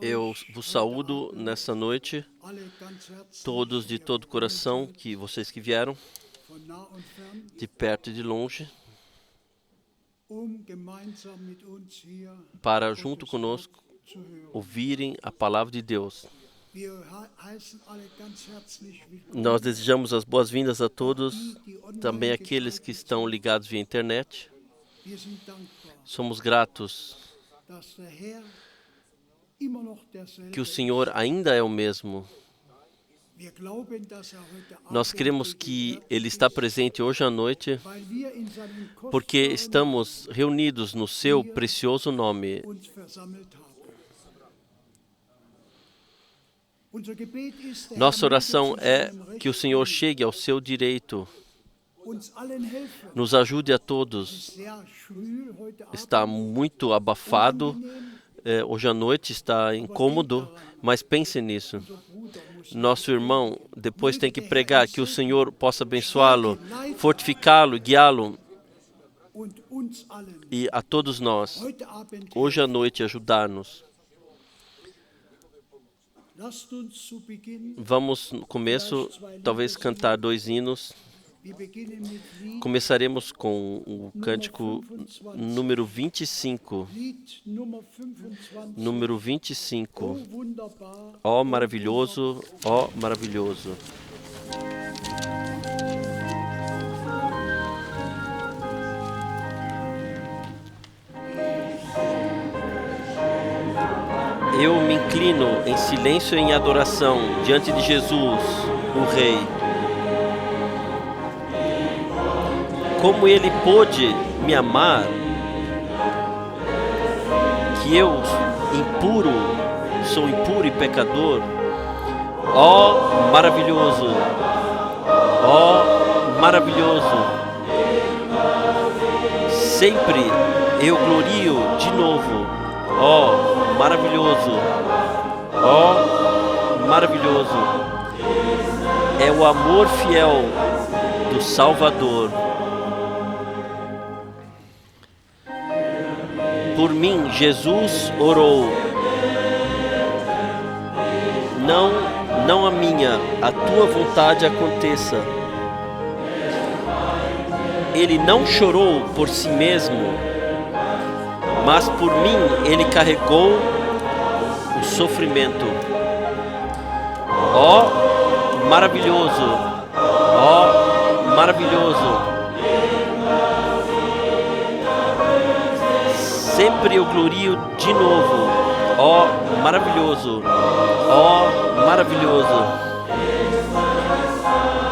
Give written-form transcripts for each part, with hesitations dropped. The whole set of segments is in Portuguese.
Eu vos saúdo nessa noite, todos de todo o coração, que vocês que vieram, de perto e de longe, para junto conosco ouvirem a palavra de Deus. Nós desejamos as boas-vindas a todos, também aqueles que estão ligados via internet. Somos gratos que o Senhor ainda é o mesmo. Nós cremos que Ele está presente hoje à noite, porque estamos reunidos no Seu precioso nome. Nossa oração é que o Senhor chegue ao seu direito, nos ajude a todos. Está muito abafado, hoje à noite está incômodo, mas pense nisso. Nosso irmão depois tem que pregar, que o Senhor possa abençoá-lo, fortificá-lo, guiá-lo, e a todos nós, hoje à noite, ajudar-nos. Vamos, no começo, talvez cantar 2 hinos. Começaremos com o cântico número 25. Número 25. Ó maravilhoso, ó maravilhoso. Eu me inclino em silêncio e em adoração diante de Jesus, o Rei. Como Ele pôde me amar, que eu, impuro, sou impuro e pecador. Ó maravilhoso, ó maravilhoso. Sempre eu glorio de novo. Ó maravilhoso, ó maravilhoso. É o amor fiel do Salvador. Por mim, Jesus orou. Não a minha, a tua vontade aconteça. Ele não chorou por si mesmo, mas por mim ele carregou o sofrimento. Ó maravilhoso, ó maravilhoso. Sempre eu glorio de novo. Ó maravilhoso, ó maravilhoso.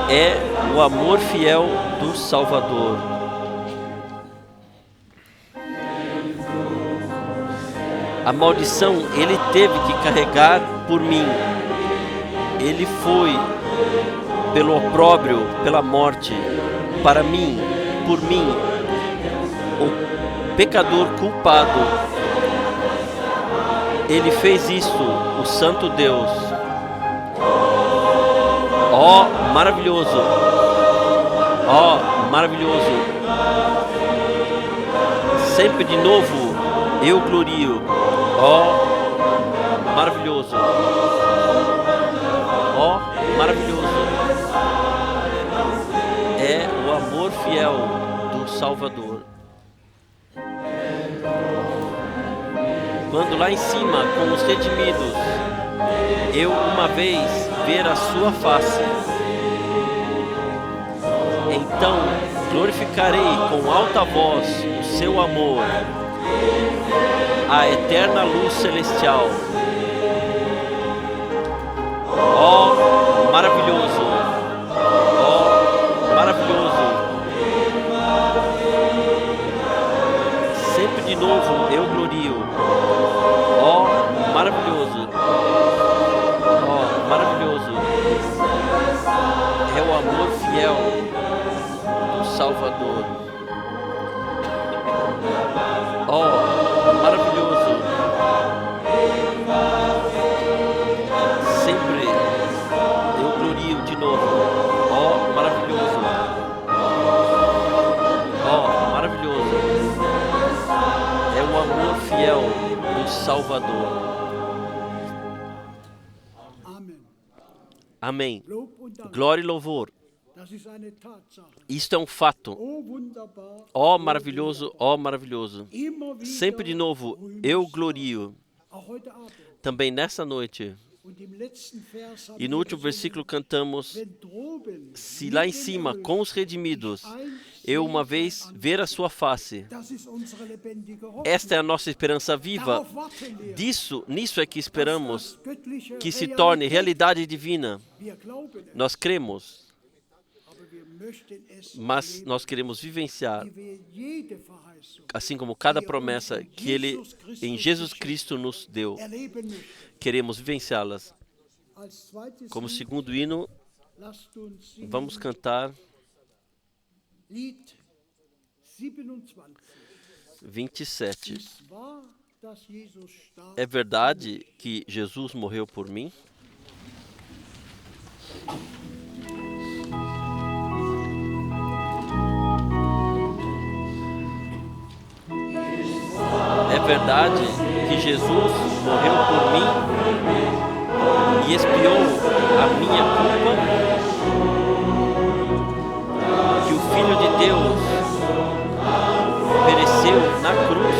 É o amor fiel do Salvador. A maldição Ele teve que carregar por mim. Ele foi pelo opróbrio, pela morte, para mim, por mim, o pecador culpado. Ele fez isso, o Santo Deus. Ó maravilhoso, ó maravilhoso. Sempre de novo eu glorio. Ó maravilhoso, ó maravilhoso. É o amor fiel do Salvador. Quando lá em cima, com os redimidos, eu uma vez ver a sua face, então glorificarei com alta voz o seu amor, a eterna luz celestial. Ó maravilhoso, ó maravilhoso. Sempre de novo eu glorio. Ó maravilhoso, ó maravilhoso. É o amor fiel do Salvador. Ó maravilhoso. Sempre eu glorio de novo. Ó maravilhoso, ó maravilhoso. É o amor fiel do Salvador. Amém. Glória e louvor. Isto é um fato. Ó maravilhoso, ó maravilhoso. Sempre de novo eu glorio. Também nessa noite. E no último versículo cantamos: se lá em cima, com os redimidos, eu uma vez ver a sua face. Esta é a nossa esperança viva. Nisso é que esperamos que se torne realidade divina. Nós cremos, mas nós queremos vivenciar, assim como cada promessa que Ele, em Jesus Cristo, nos deu. Queremos vivenciá-las. Como segundo hino, vamos cantar 27. É verdade que Jesus morreu por mim? É verdade que Jesus morreu por mim e expiou a minha culpa, que o Filho de Deus pereceu na cruz.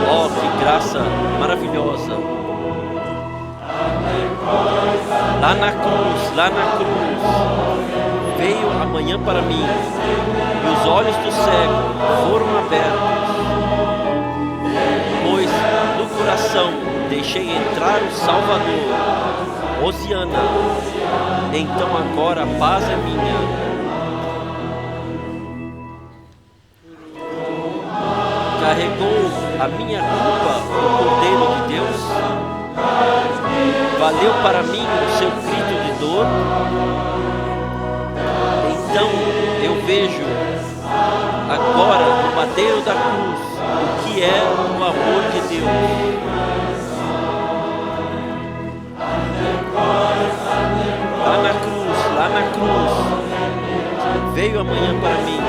Oh, que graça maravilhosa! Lá na cruz, veio amanhã para mim, e os olhos do cego foram abertos, pois no coração deixei entrar o Salvador. Hosiana, então agora a paz é minha. Carregou a minha culpa o Cordeiro de Deus? Valeu para mim o seu grito de dor? Então eu vejo agora no madeiro da cruz o que é o amor de Deus. Lá na cruz, veio amanhã para mim,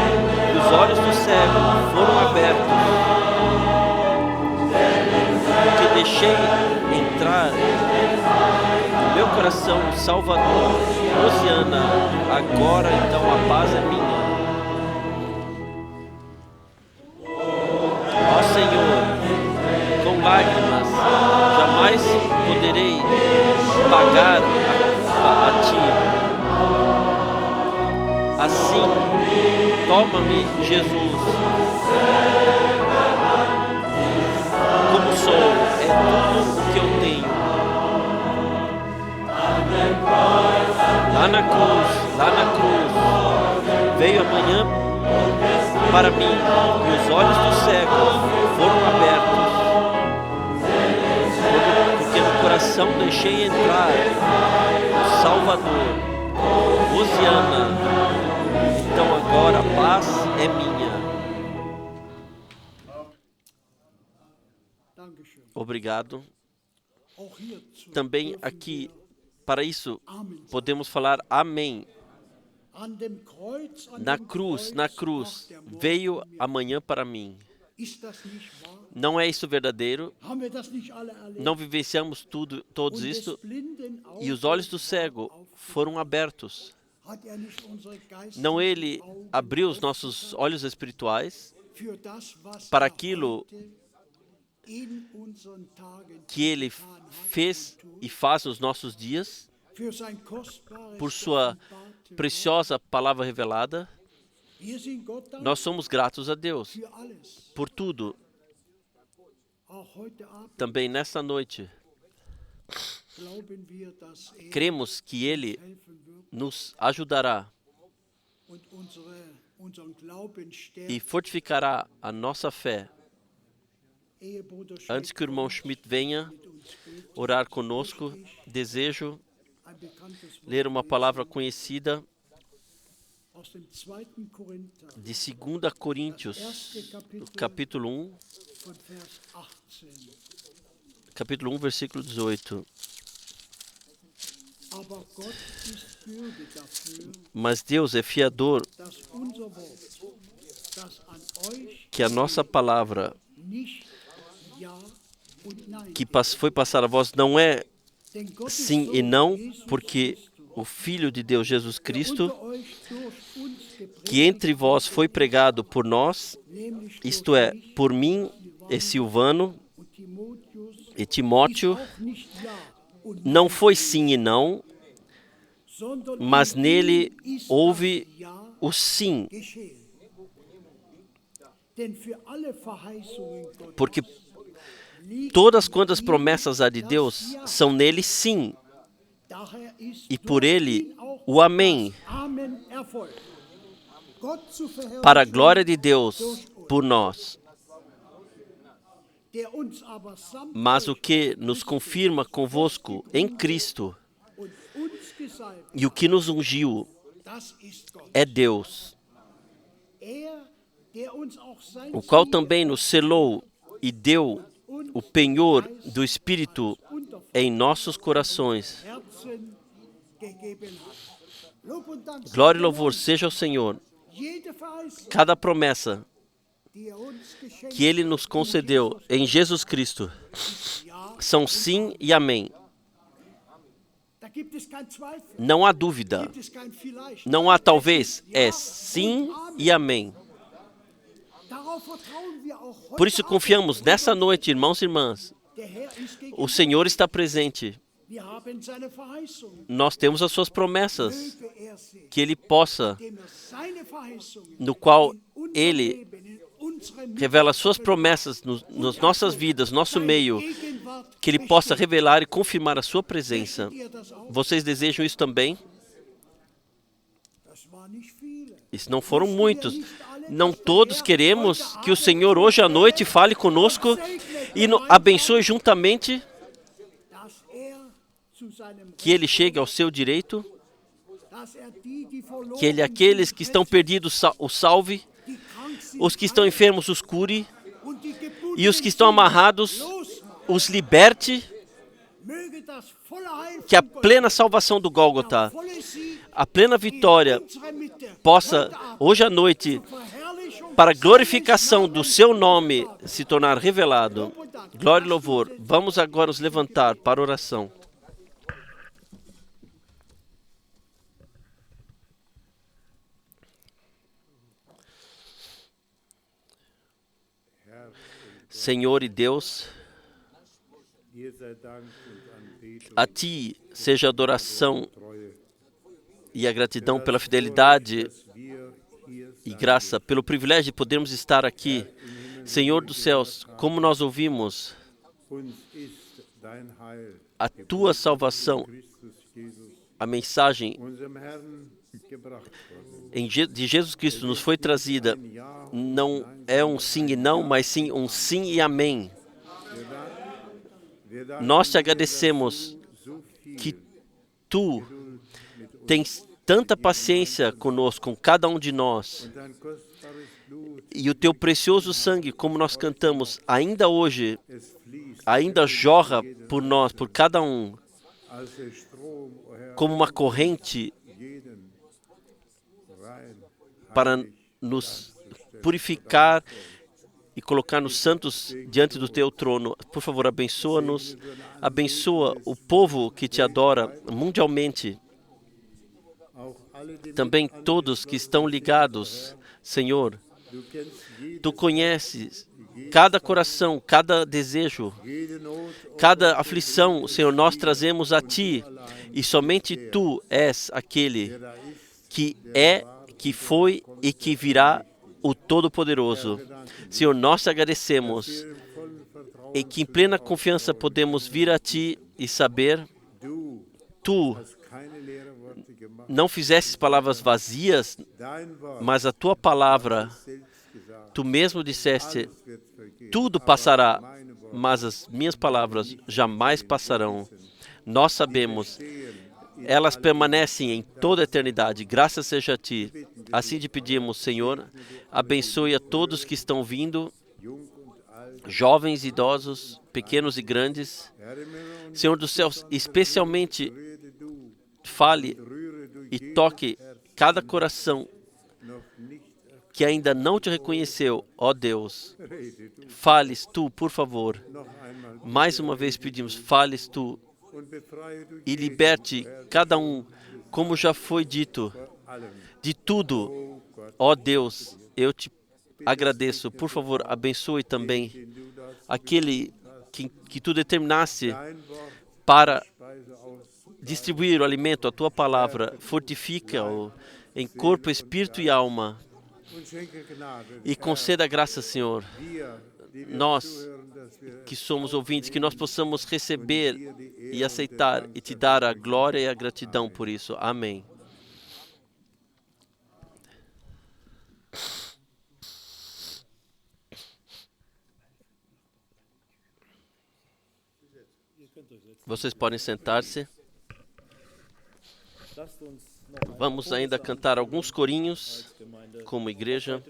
e os olhos do cego foram abertos, porque deixei entrar no meu coração o Salvador. Hosiana, agora então a paz é minha. Ó Senhor, com lágrimas jamais poderei pagar a Ti. Assim, toma-me, Jesus, como sou, é tudo o que eu tenho. Lá na cruz, veio amanhã para mim, e os olhos do cego foram abertos, porque no coração deixei entrar o Salvador. Hosiana, então agora a paz é minha. Obrigado. Também aqui, para isso, podemos falar amém. Na cruz, veio amanhã para mim. Não é isso verdadeiro? Não vivenciamos todos isto? E os olhos do cego foram abertos. Não Ele abriu os nossos olhos espirituais para aquilo que Ele fez e faz nos nossos dias, por sua preciosa palavra revelada. Nós somos gratos a Deus por tudo. Também nesta noite, cremos que Ele nos ajudará e fortificará a nossa fé. Antes que o irmão Schmidt venha orar conosco, desejo ler uma palavra conhecida de 2 Coríntios, capítulo 1, versículo 18. Mas Deus é fiador que a nossa palavra que foi passada a vós não é sim e não, porque o Filho de Deus, Jesus Cristo, que entre vós foi pregado por nós, isto é, por mim e Silvano e Timóteo, não foi sim e não, mas nele houve o sim, porque todas quantas promessas há de Deus são nele sim, e por ele o amém, para a glória de Deus por nós. Mas o que nos confirma convosco em Cristo e o que nos ungiu é Deus, o qual também nos selou e deu o penhor do Espírito em nossos corações. Glória e louvor seja ao Senhor. Cada promessa que Ele nos concedeu em Jesus Cristo são sim e amém. Não há dúvida, não há talvez, é sim e amém. Por isso confiamos nessa noite, irmãos e irmãs. O Senhor está presente. Nós temos as suas promessas, que Ele possa, no qual Ele revela as suas promessas nas nossas vidas, nosso meio, que Ele possa revelar e confirmar a sua presença. Vocês desejam isso também? Isso não foram muitos. Não todos queremos que o Senhor hoje à noite fale conosco e abençoe juntamente, que Ele chegue ao seu direito, que Ele aqueles que estão perdidos o salve, os que estão enfermos os cure, e os que estão amarrados os liberte, que a plena salvação do Gólgota, a plena vitória possa, hoje à noite, para a glorificação do seu nome, se tornar revelado. Glória e louvor. Vamos agora nos levantar para a oração. Senhor e Deus, a Ti seja a adoração e a gratidão pela fidelidade e graça, pelo privilégio de podermos estar aqui. Senhor dos céus, como nós ouvimos, a Tua salvação, a mensagem de Jesus Cristo nos foi trazida, não é um sim e não, mas sim um sim e amém. Nós te agradecemos que Tu tens tanta paciência conosco, com cada um de nós, e o Teu precioso sangue, como nós cantamos, ainda hoje, ainda jorra por nós, por cada um, como uma corrente para nos purificar e colocar-nos santos diante do Teu trono. Por favor, abençoa-nos, abençoa o povo que Te adora mundialmente, também todos que estão ligados, Senhor. Tu conheces cada coração, cada desejo, cada aflição, Senhor, nós trazemos a Ti, e somente Tu és aquele que é, que foi e que virá, o Todo-Poderoso. Senhor, nós te agradecemos e que em plena confiança podemos vir a Ti e saber, Tu não fizestes palavras vazias, mas a Tua palavra, Tu mesmo disseste, tudo passará, mas as minhas palavras jamais passarão. Nós sabemos, elas permanecem em toda a eternidade. Graças seja a Ti. Assim te pedimos, Senhor, abençoe a todos que estão vindo, jovens, idosos, pequenos e grandes. Senhor dos céus, especialmente fale e toque cada coração que ainda não Te reconheceu, ó Deus. Fales Tu, por favor. Mais uma vez pedimos, fales Tu e liberte cada um, como já foi dito, de tudo. Ó Deus, eu te agradeço. Por favor, abençoe também aquele que tu determinasse para distribuir o alimento, a tua palavra. Fortifica-o em corpo, espírito e alma. E conceda graça, Senhor, nós que somos ouvintes, que nós possamos receber e aceitar e te dar a glória e a gratidão por isso. Amém. Vocês podem sentar-se. Vamos ainda cantar alguns corinhos como igreja.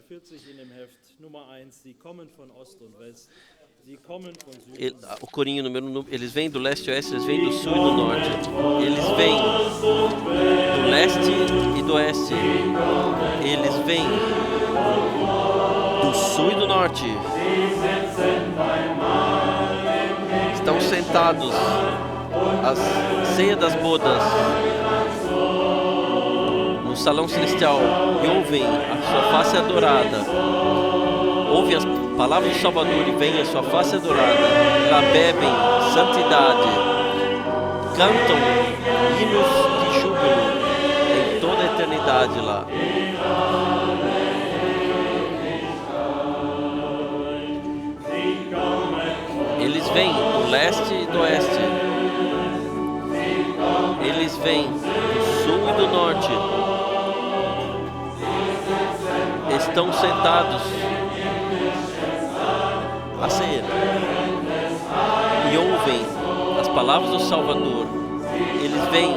O corinho número, eles vêm do leste e oeste, eles vêm do sul e do norte. Eles vêm do leste e do oeste. Eles vêm do sul e do norte. Estão sentados à ceia das bodas no salão celestial e ouvem a sua face adorada. Ouvem as palavras do Salvador e veem a sua face adorada. Lá bebem santidade, cantam hinos de júbilo em toda a eternidade lá. Eles vêm do leste e do oeste. Eles vêm do sul e do norte. Estão sentados à ceia e ouvem as palavras do Salvador. Eles veem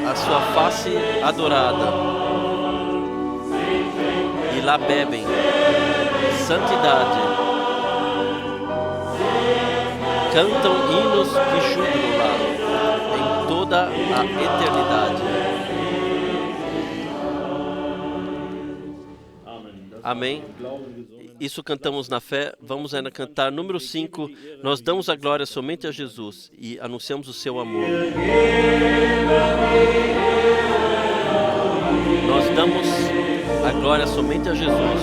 a sua face adorada e lá bebem santidade, cantam hinos de júbilo lá em toda a eternidade. Amém. Isso cantamos na fé. Vamos ainda cantar número 5. Nós damos a glória somente a Jesus e anunciamos o seu amor. Nós damos a glória somente a Jesus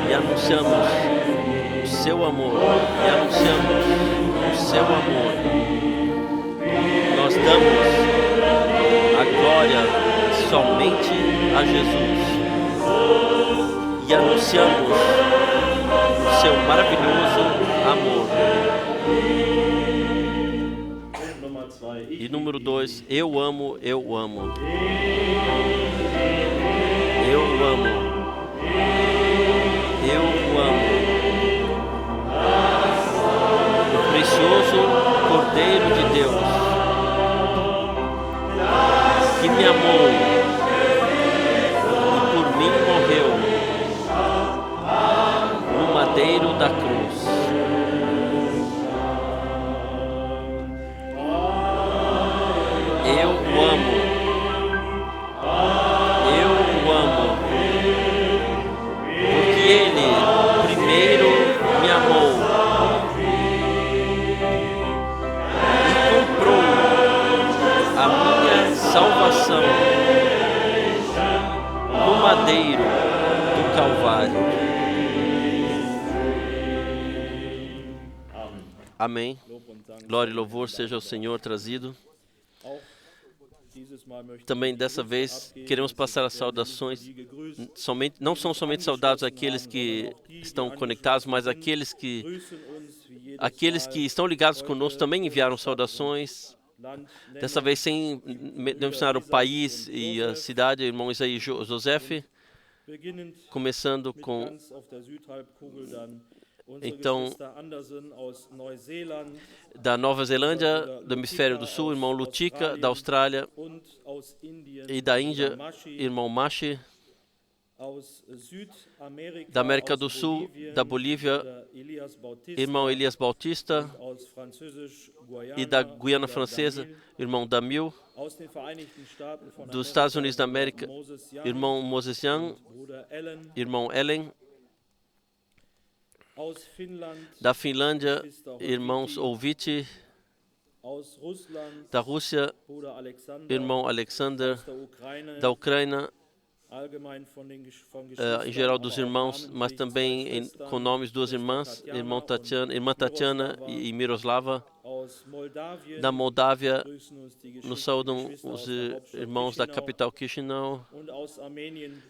e anunciamos o seu amor. E anunciamos o seu amor. Nós damos a glória somente a Jesus e anunciamos o seu maravilhoso amor. E número 2, eu amo, eu amo. Eu amo. Eu amo. O precioso Cordeiro de Deus que me amou e por mim morreu no madeiro da cruz. Eu amo. Eu amo. Porque Ele primeiro me amou e comprou a minha salvação no madeiro do Calvário. Amém. Glória e louvor seja ao Senhor trazido. Também dessa vez queremos passar as saudações. Não são somente saudados aqueles que estão conectados, mas aqueles que estão ligados conosco também enviaram saudações. Dessa vez sem mencionar o país e a cidade, irmão Isaí Joseph, começando com então da Nova Zelândia, do Hemisfério do Sul, irmão Lutica, da Austrália e da Índia, irmão Machi, da América do Sul, da Bolívia, irmão Elias Bautista, e da Guiana Francesa, irmão Damil, dos Estados Unidos da América, irmão Moses Young, irmão Ellen, da Finlândia, irmãos Ouviti, Da Rússia, irmão Alexander, da Ucrânia, em geral dos irmãos, mas também com nomes duas irmãs, irmã Tatiana e Miroslava. Da Moldávia, nos saudam os irmãos da capital Chisinau.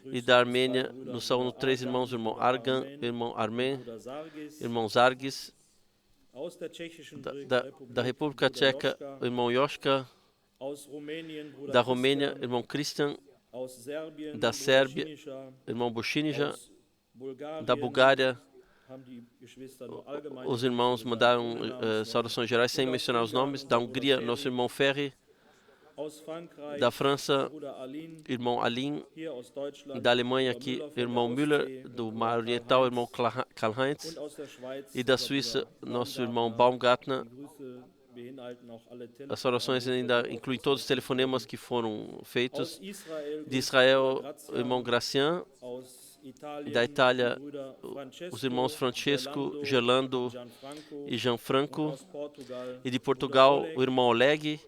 E da Armênia, nos saudam três irmãos, o irmão Argan, o irmão Armen, irmão Zargis. Da República Tcheca, o irmão Joška. Da Romênia, irmão Christian. Da Sérvia, irmão Buchinija. Da Bulgária, os irmãos mandaram saudações gerais sem mencionar os nomes. Da Hungria, nosso irmão Ferri. Da França, irmão Aline. Da Alemanha, aqui, irmão Müller. Do Mar Oriental, irmão Karl-Heinz. E da Suíça, nosso irmão Baumgartner. As orações ainda incluem todos os telefonemas que foram feitos. De Israel, o irmão Gracian. Da Itália, os irmãos Francesco, Gerlando e Gianfranco. E de Portugal, o irmão Oleg.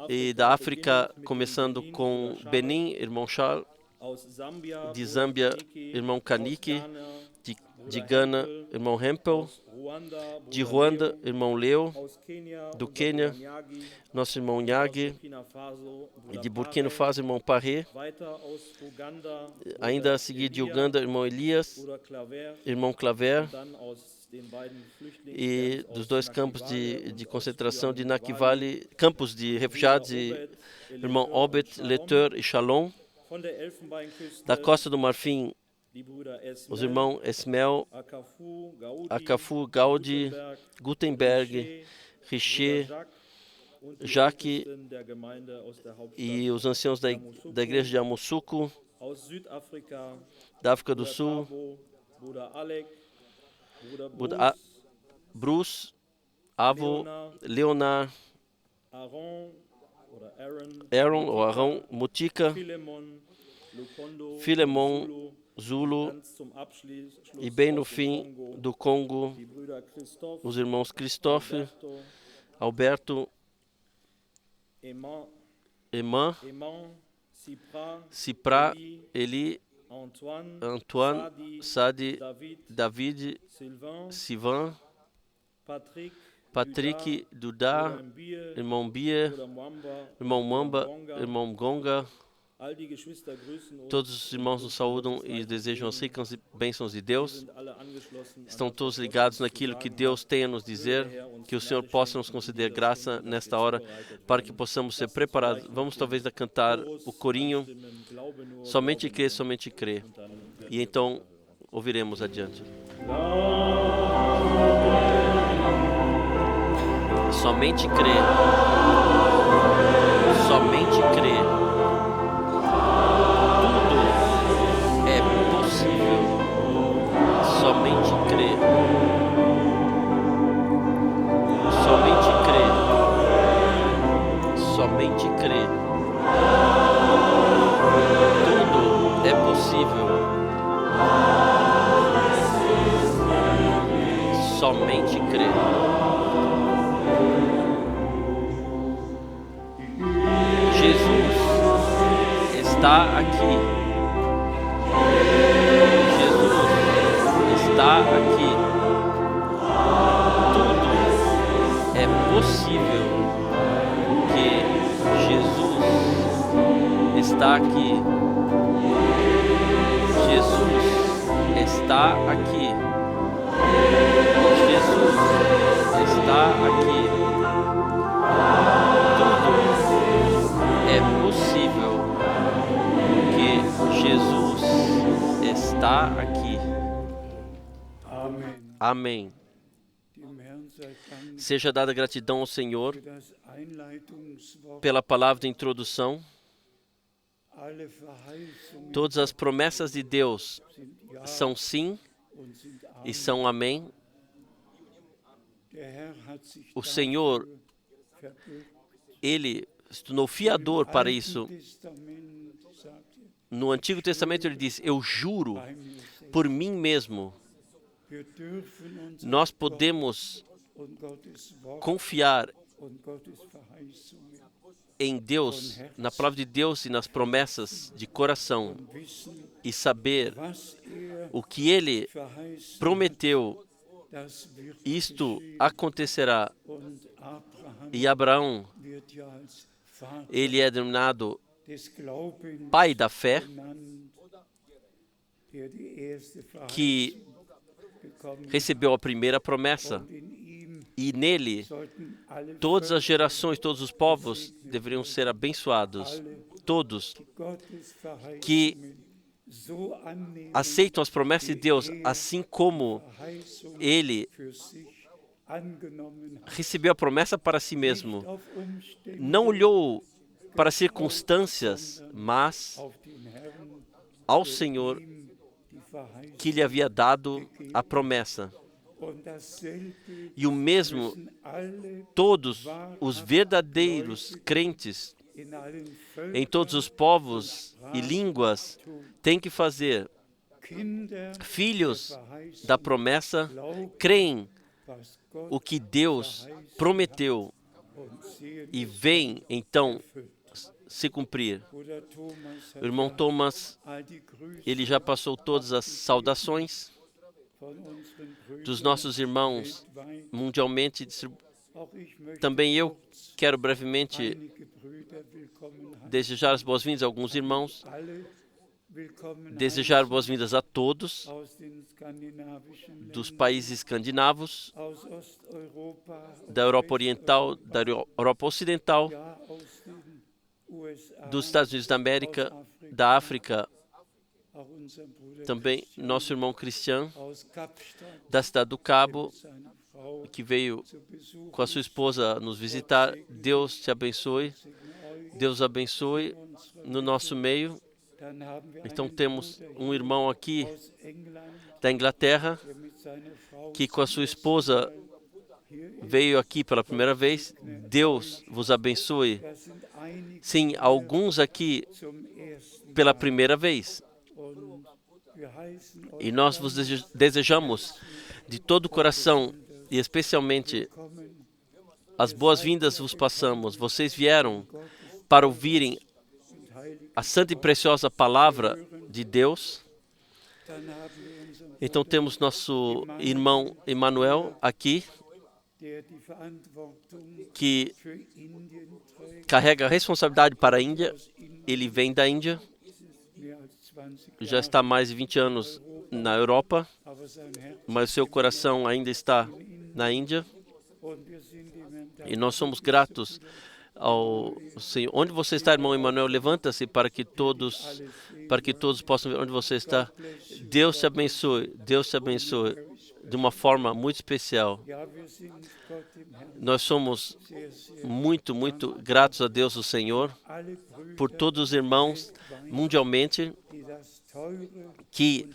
E da África, começando com Benin, irmão Charles. De Zâmbia, irmão Kaniki. De Gana, irmão Hempel. De Ruanda, irmão Leo. Do Quênia, nosso irmão Nyagi. E de Burkina Faso, irmão Parré. Ainda a seguir de Uganda, irmão Elias. Irmão Claver. E dos dois campos de concentração de Nakivale, campos de refugiados, irmão Obed, Leteur e Shalom. Da Costa do Marfim, os irmãos Esmel, Akafu, Gaudi, Gutenberg, Richer, Jacques e os anciãos da igreja de Amosuco. Da África do Sul, Bruce, Avo, Leonard, Aaron ou Arão, Mutika, Filemon, Zulu, e bem no fim do Congo, os irmãos Christophe, Alberto, Eman, Cipra, Eli, Antoine, Sadi, David, Sivan, Patrick, Duda, irmão Bia, irmão Mamba, irmão Gonga. Todos os irmãos nos saúdam e desejam as ricas bênçãos de Deus. Estão todos ligados naquilo que Deus tem a nos dizer. Que o Senhor possa nos conceder graça nesta hora para que possamos ser preparados. Vamos talvez cantar o corinho Somente Crê, Somente Crê. E então ouviremos adiante. Somente crê. Somente crê. Somente crê. Somente crê. Somente crê. Tudo é possível. Somente crê. Jesus está aqui. Está aqui. Tudo é possível porque Jesus está aqui. Jesus está aqui. Jesus está aqui. Tudo é possível porque Jesus está aqui. Amém. Seja dada gratidão ao Senhor pela palavra de introdução. Todas as promessas de Deus são sim e são amém. O Senhor, Ele se tornou fiador para isso. No Antigo Testamento Ele diz, eu juro por mim mesmo. Nós podemos confiar em Deus, na palavra de Deus e nas promessas de coração e saber o que Ele prometeu, isto acontecerá. E Abraão, ele é denominado pai da fé, que recebeu a primeira promessa. E nele, todas as gerações, todos os povos deveriam ser abençoados. Todos que aceitam as promessas de Deus, assim como ele recebeu a promessa para si mesmo. Não olhou para as circunstâncias, mas ao Senhor que lhe havia dado a promessa. E o mesmo, todos os verdadeiros crentes em todos os povos e línguas têm que fazer. Filhos da promessa creem o que Deus prometeu e vem então se cumprir. O irmão Thomas, ele já passou todas as saudações dos nossos irmãos mundialmente distribuídos. Também eu quero brevemente desejar as boas-vindas a alguns irmãos, desejar boas-vindas a todos dos países escandinavos, da Europa Oriental, da Europa Ocidental, dos Estados Unidos da América, da África. Também nosso irmão Cristian, da cidade do Cabo, que veio com a sua esposa nos visitar. Deus te abençoe. Deus abençoe no nosso meio. Então temos um irmão aqui da Inglaterra, que com a sua esposa veio aqui pela primeira vez. Deus vos abençoe. Sim, alguns aqui pela primeira vez. E nós vos desejamos de todo o coração e especialmente as boas-vindas vos passamos. Vocês vieram para ouvirem a santa e preciosa palavra de Deus. Então temos nosso irmão Emanuel aqui, que carrega a responsabilidade para a Índia. Ele vem da Índia, já está há mais de 20 anos na Europa, mas seu coração ainda está na Índia. E nós somos gratos ao Senhor. Onde você está, irmão Emanuel? Levanta-se para que todos possam ver onde você está. Deus te abençoe. Deus te abençoe de uma forma muito especial. Nós somos muito gratos a Deus, o Senhor, por todos os irmãos mundialmente que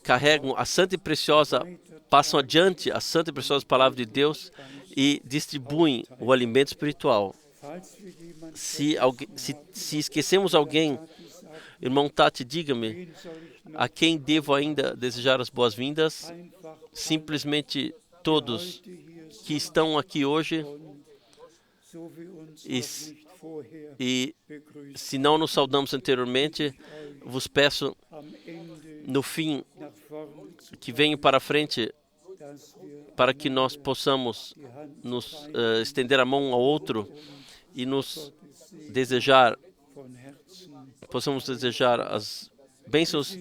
carregam a santa e preciosa, passam adiante a santa e preciosa palavra de Deus e distribuem o alimento espiritual. Se esquecemos alguém, irmão Tati, diga-me, a quem devo ainda desejar as boas-vindas? Simplesmente todos que estão aqui hoje, e se não nos saudamos anteriormente, vos peço no fim que venham para a frente para que nós possamos nos estender a mão um ao outro e possamos desejar as bênçãos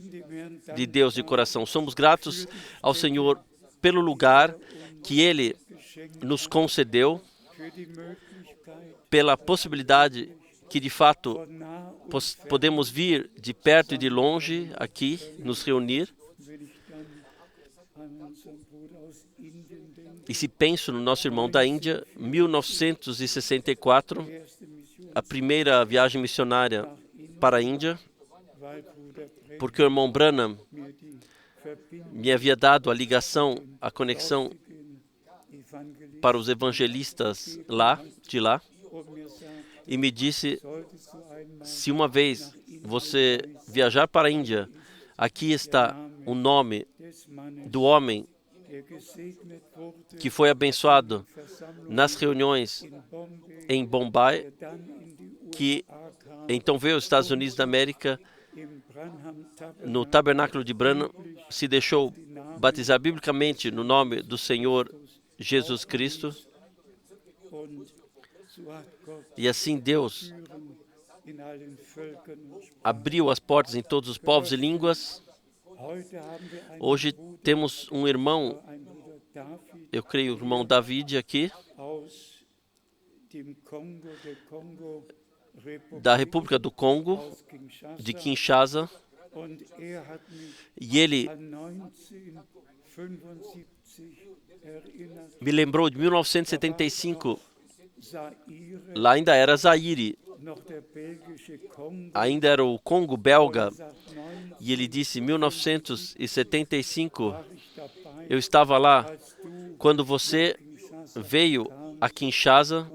de Deus de coração. Somos gratos ao Senhor pelo lugar que Ele nos concedeu, pela possibilidade que de fato podemos vir de perto e de longe aqui nos reunir. E se penso no nosso irmão da Índia, 1964, a primeira viagem missionária para a Índia, porque o irmão Branham me havia dado a ligação, a conexão para os evangelistas de lá, e me disse, se uma vez você viajar para a Índia, aqui está o nome do homem que foi abençoado nas reuniões em Bombay, que então veio aos Estados Unidos da América, no tabernáculo de Branham, se deixou batizar biblicamente no nome do Senhor Jesus Cristo. E assim Deus abriu as portas em todos os povos e línguas. Hoje temos um irmão, eu creio, o irmão David aqui, da República do Congo, de Kinshasa, e ele me lembrou de 1975, lá ainda era Zaire, ainda era o Congo belga, e ele disse, 1975, eu estava lá quando você veio a Kinshasa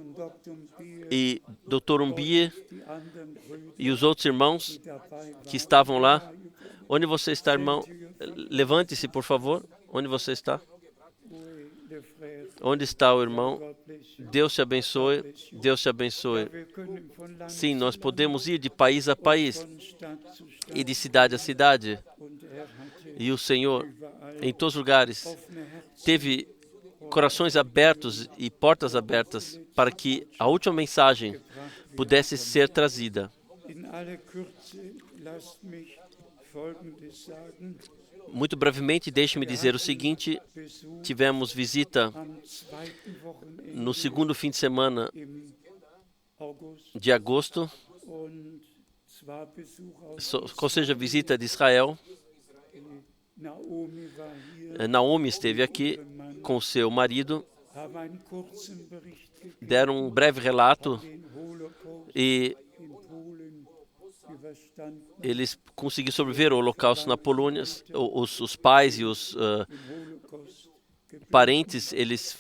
e Dr. Umbie e os outros irmãos que estavam lá. Onde você está, irmão? Levante-se, por favor. Onde você está? Onde está o irmão? Deus te abençoe. Deus te abençoe. Sim, nós podemos ir de país a país e de cidade a cidade. E o Senhor, em todos os lugares, teve corações abertos e portas abertas para que a última mensagem pudesse ser trazida. Muito brevemente, deixe-me dizer o seguinte: tivemos visita no segundo fim de semana de agosto, ou seja, visita de Israel. Naomi esteve aqui com seu marido, deram um breve relato e eles conseguiram sobreviver ao Holocausto na Polônia. Os pais e os parentes, eles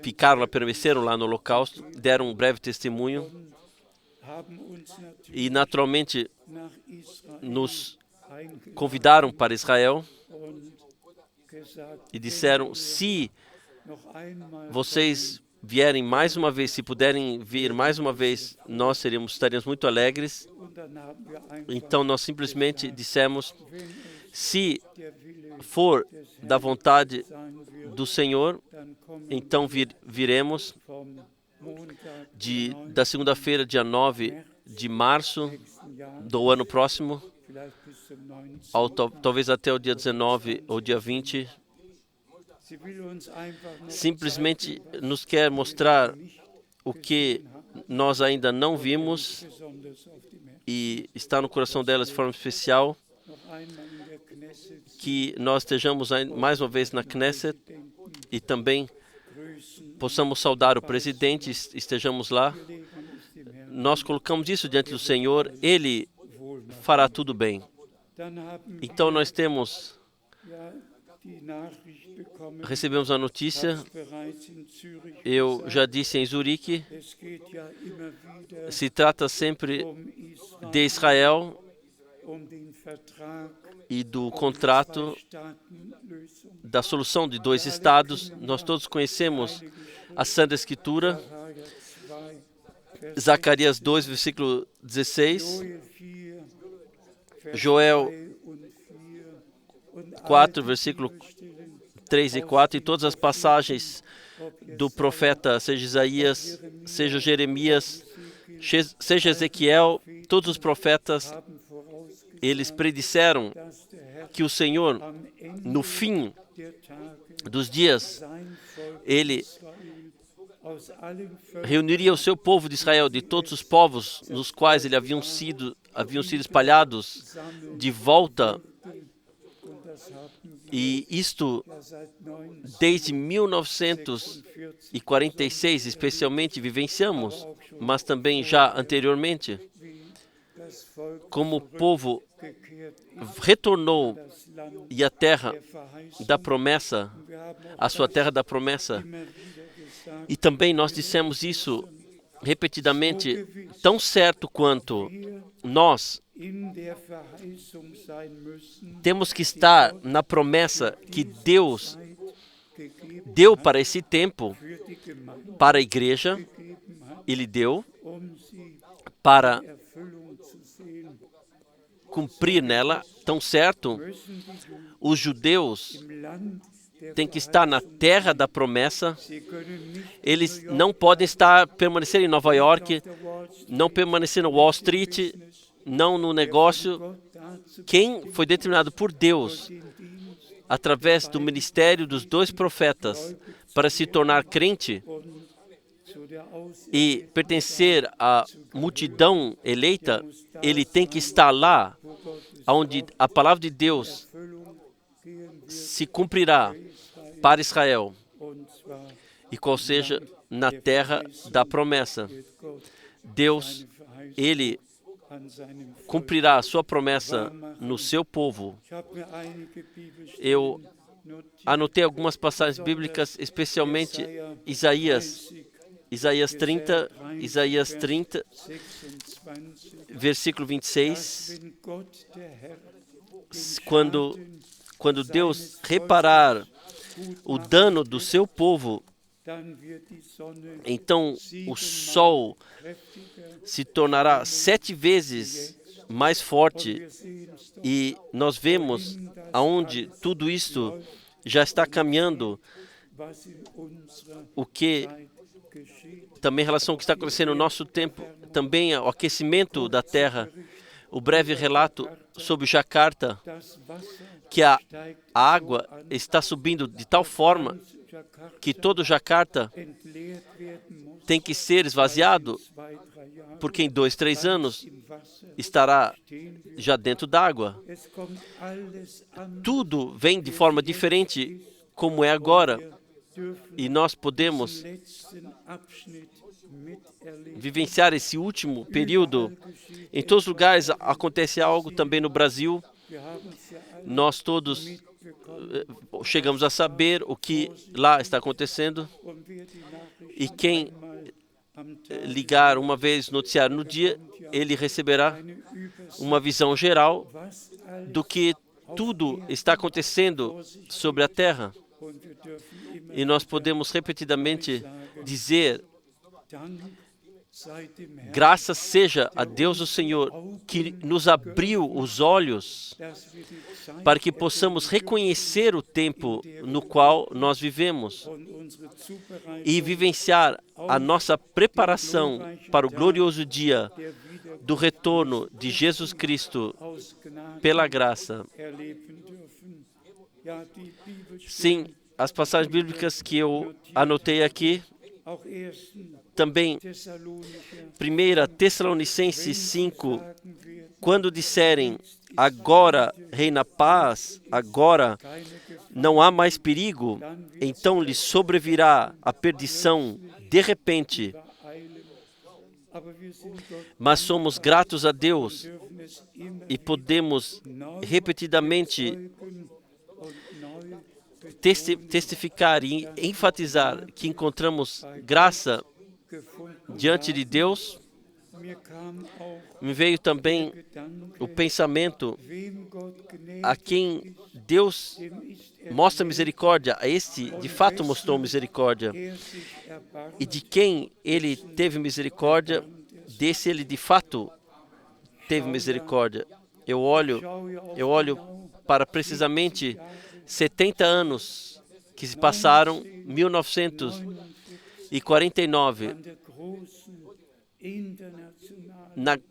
ficaram lá, permaneceram lá no Holocausto, deram um breve testemunho e, naturalmente, nos convidaram para Israel e disseram, se vocês vierem mais uma vez, se puderem vir mais uma vez, nós estaríamos muito alegres. Então nós simplesmente dissemos, se for da vontade do Senhor, então viremos da segunda-feira, dia 9 de março do ano próximo, talvez até o dia 19 ou dia 20. Simplesmente nos quer mostrar o que nós ainda não vimos e está no coração delas de forma especial, que nós estejamos mais uma vez na Knesset e também possamos saudar o presidente, estejamos lá. Nós colocamos isso diante do Senhor, Ele fará tudo bem. Então nós recebemos a notícia, eu já disse em Zurique, se trata sempre de Israel e do contrato da solução de 2 estados. Nós todos conhecemos a Santa Escritura, Zacarias 2, versículo 16, Joel 4, versículo 3 e 4, e todas as passagens do profeta, seja Isaías, seja Jeremias, seja Ezequiel, todos os profetas, eles predisseram que o Senhor, no fim dos dias, Ele reuniria o seu povo de Israel, de todos os povos nos quais eles haviam sido espalhados, de volta. E isto, desde 1946, especialmente, vivenciamos, mas também já anteriormente, como o povo retornou e a terra da promessa, a sua terra da promessa. E também nós dissemos isso repetidamente, tão certo quanto nós temos que estar na promessa que Deus deu para esse tempo, para a igreja. Ele deu para cumprir nela. Tão certo, os judeus têm que estar na terra da promessa. Eles não podem permanecer em Nova York, não permanecer no Wall Street, não no negócio. Quem foi determinado por Deus, através do ministério dos 2 profetas, para se tornar crente e pertencer à multidão eleita, ele tem que estar lá, onde a palavra de Deus se cumprirá para Israel, e qual seja na terra da promessa. Deus, ele cumprirá a sua promessa no seu povo. Eu anotei algumas passagens bíblicas, especialmente Isaías 30, versículo 26. Quando Deus reparar o dano do seu povo, então o sol se tornará 7 vezes mais forte, e nós vemos aonde tudo isso já está caminhando, o que também em relação ao que está acontecendo no nosso tempo, também o aquecimento da Terra. O breve relato sobre Jakarta, que a água está subindo de tal forma que todo Jakarta tem que ser esvaziado, porque em 2, 3 anos estará já dentro d'água. Tudo vem de forma diferente como é agora, e nós podemos vivenciar esse último período. Em todos os lugares acontece algo, também no Brasil. Nós todos chegamos a saber o que lá está acontecendo, e quem ligar uma vez no noticiário no dia, ele receberá uma visão geral do que tudo está acontecendo sobre a terra. E nós podemos repetidamente dizer: graças seja a Deus o Senhor, que nos abriu os olhos para que possamos reconhecer o tempo no qual nós vivemos e vivenciar a nossa preparação para o glorioso dia do retorno de Jesus Cristo pela graça. Sim, as passagens bíblicas que eu anotei aqui, também 1 Tessalonicenses 5, quando disserem: agora reina paz, agora não há mais perigo, então lhes sobrevirá a perdição de repente. Mas somos gratos a Deus e podemos repetidamente testificar e enfatizar que encontramos graça diante de Deus. Me veio também o pensamento: a quem Deus mostra misericórdia, a este de fato mostrou misericórdia, e de quem ele teve misericórdia, desse ele de fato teve misericórdia. Eu olho para precisamente 70 anos que se passaram, 1949,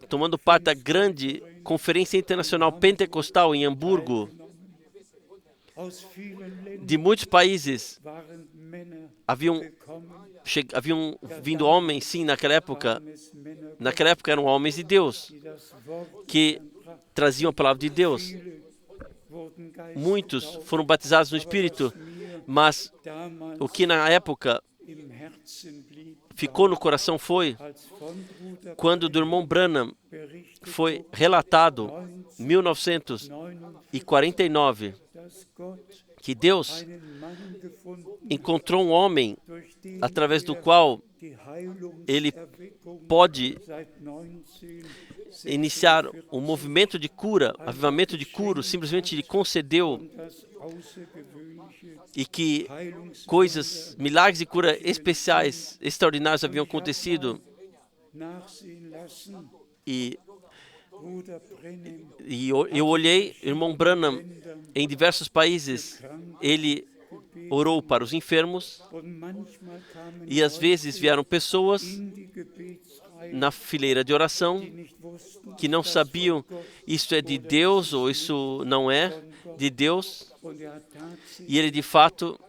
tomando parte da grande Conferência Internacional Pentecostal em Hamburgo. De muitos países haviam vindo homens, sim, naquela época eram homens de Deus, que traziam a palavra de Deus. Muitos foram batizados no Espírito, mas o que na época ficou no coração foi quando do irmão Branham foi relatado, 1949, que Deus encontrou um homem através do qual ele pode iniciar um movimento de cura, avivamento de cura, simplesmente lhe concedeu, e que coisas, milagres de cura especiais, extraordinários haviam acontecido. E eu olhei, irmão Branham, em diversos países, ele orou para os enfermos, e às vezes vieram pessoas na fileira de oração que não sabiam isso é de Deus ou isso não é de Deus. E ele, de fato,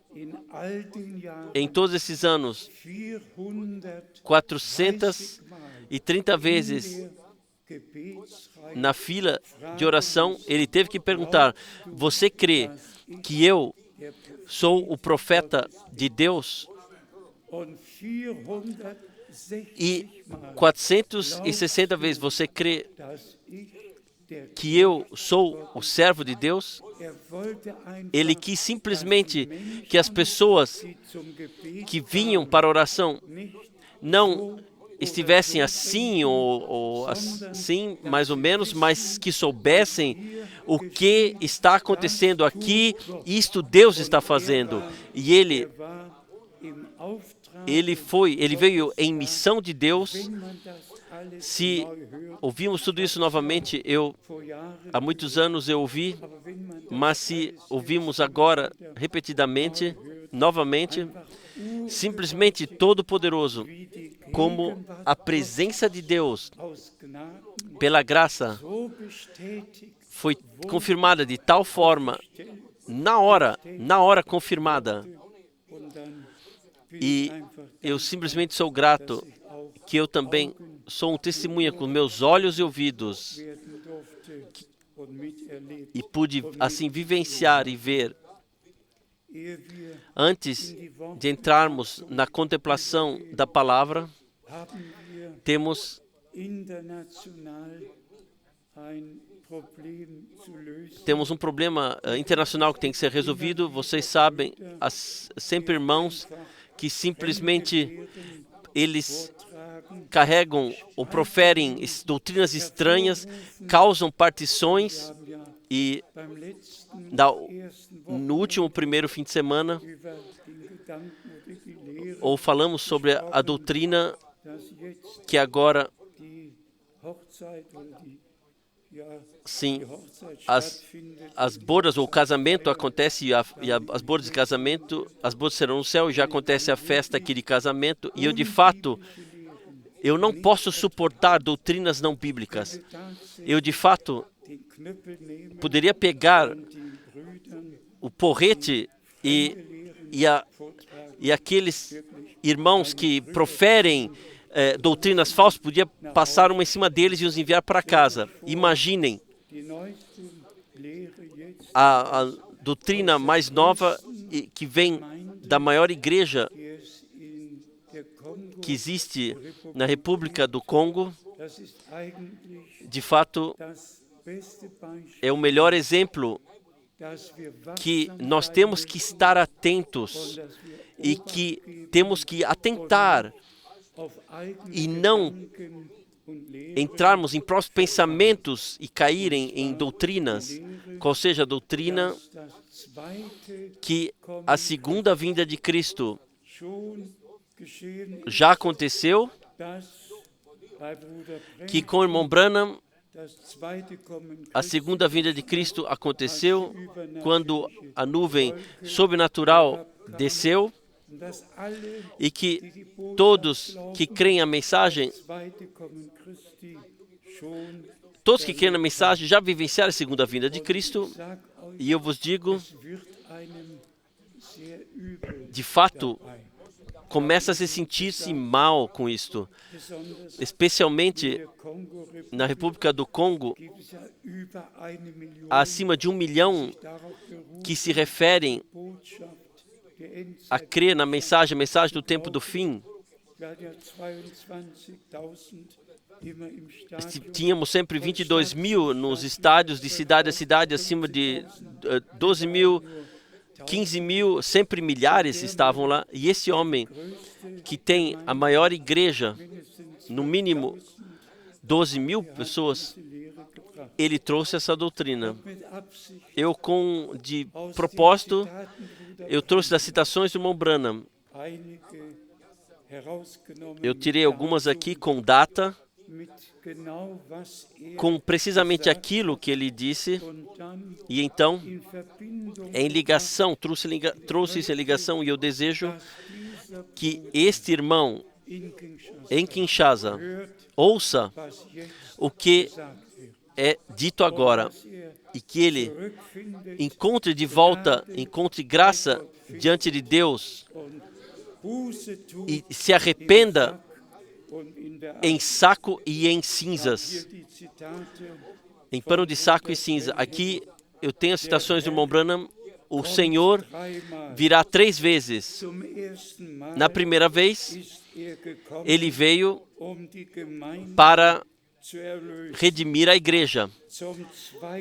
em todos esses anos, 430 vezes na fila de oração, ele teve que perguntar: você crê que eu sou o profeta de Deus? E 460 vezes, você crê que eu sou o servo de Deus? Ele quis simplesmente que as pessoas que vinham para a oração não estivessem assim ou assim, mais ou menos, mas que soubessem o que está acontecendo aqui, isto Deus está fazendo. E ele veio em missão de Deus. Se ouvimos tudo isso novamente, há muitos anos eu ouvi, mas se ouvimos agora repetidamente, novamente, simplesmente Todo-Poderoso, como a presença de Deus, pela graça, foi confirmada de tal forma, na hora confirmada. E eu simplesmente sou grato que eu também sou um testemunha com meus olhos e ouvidos e pude assim vivenciar e ver. Antes de entrarmos na contemplação da palavra, temos um problema internacional que tem que ser resolvido. Vocês sabem, sempre irmãos que simplesmente eles carregam ou proferem doutrinas estranhas, causam partições. E no último primeiro fim de semana, ou falamos sobre a doutrina que agora, sim, as bodas ou o casamento acontece, e as bodas de casamento, as bodas serão no céu, e já acontece a festa aqui de casamento, e eu de fato, eu não posso suportar doutrinas não bíblicas. Eu de fato poderia pegar o porrete e aqueles irmãos que proferem doutrinas falsas, podia passar uma em cima deles e os enviar para casa. Imaginem a doutrina mais nova que vem da maior igreja que existe na República do Congo. De fato, é o melhor exemplo que nós temos que estar atentos e que temos que atentar e não entrarmos em próprios pensamentos e caírem em doutrinas, qual seja a doutrina que a segunda vinda de Cristo já aconteceu, que com o irmão Branham a segunda vinda de Cristo aconteceu quando a nuvem sobrenatural desceu, e que todos que creem a mensagem, já vivenciaram a segunda vinda de Cristo. E eu vos digo, de fato, começa a se sentir-se mal com isto, especialmente na República do Congo. Há acima de 1 milhão que se referem a crer na mensagem, a mensagem do tempo do fim. Tínhamos sempre 22 mil nos estádios de cidade a cidade, acima de 12 mil, 15 mil, sempre milhares estavam lá. E esse homem que tem a maior igreja, no mínimo 12.000 pessoas, ele trouxe essa doutrina. Eu, de propósito, eu trouxe das citações do irmão Branham. Eu tirei algumas aqui com data, com precisamente aquilo que ele disse, e então, em ligação, trouxe isso em ligação, e eu desejo que este irmão em Kinshasa ouça o que é dito agora, e que ele encontre de volta, encontre graça diante de Deus, e se arrependa em saco e em cinzas, em pano de saco e cinza. Aqui eu tenho as citações do irmão Branham. O Senhor virá 3 vezes. Na primeira vez, ele veio para redimir a igreja.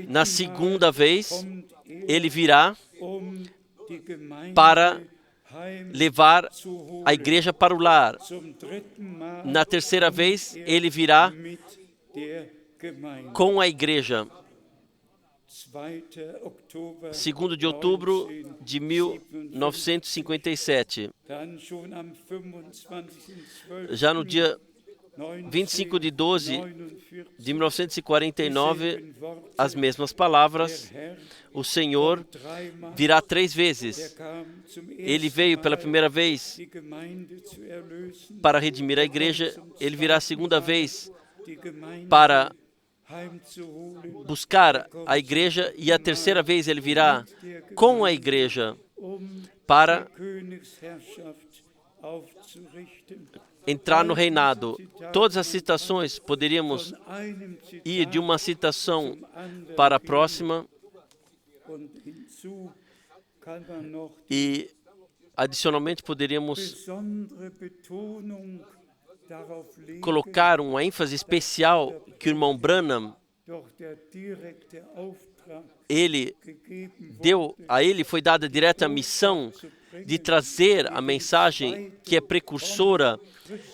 Na segunda vez, ele virá para levar a igreja para o lar. Na terceira vez, ele virá com a igreja. 2 de outubro de 1957. Já no dia 25 de 12 de 1949, as mesmas palavras. O Senhor virá 3 vezes. Ele veio pela primeira vez para redimir a igreja. Ele virá a segunda vez para buscar a igreja. E a terceira vez ele virá com a igreja para entrar no reinado. Todas as citações, poderíamos ir de uma citação para a próxima. E, adicionalmente, poderíamos colocar uma ênfase especial que o irmão Branham, a ele foi dada direta a missão de trazer a mensagem que é precursora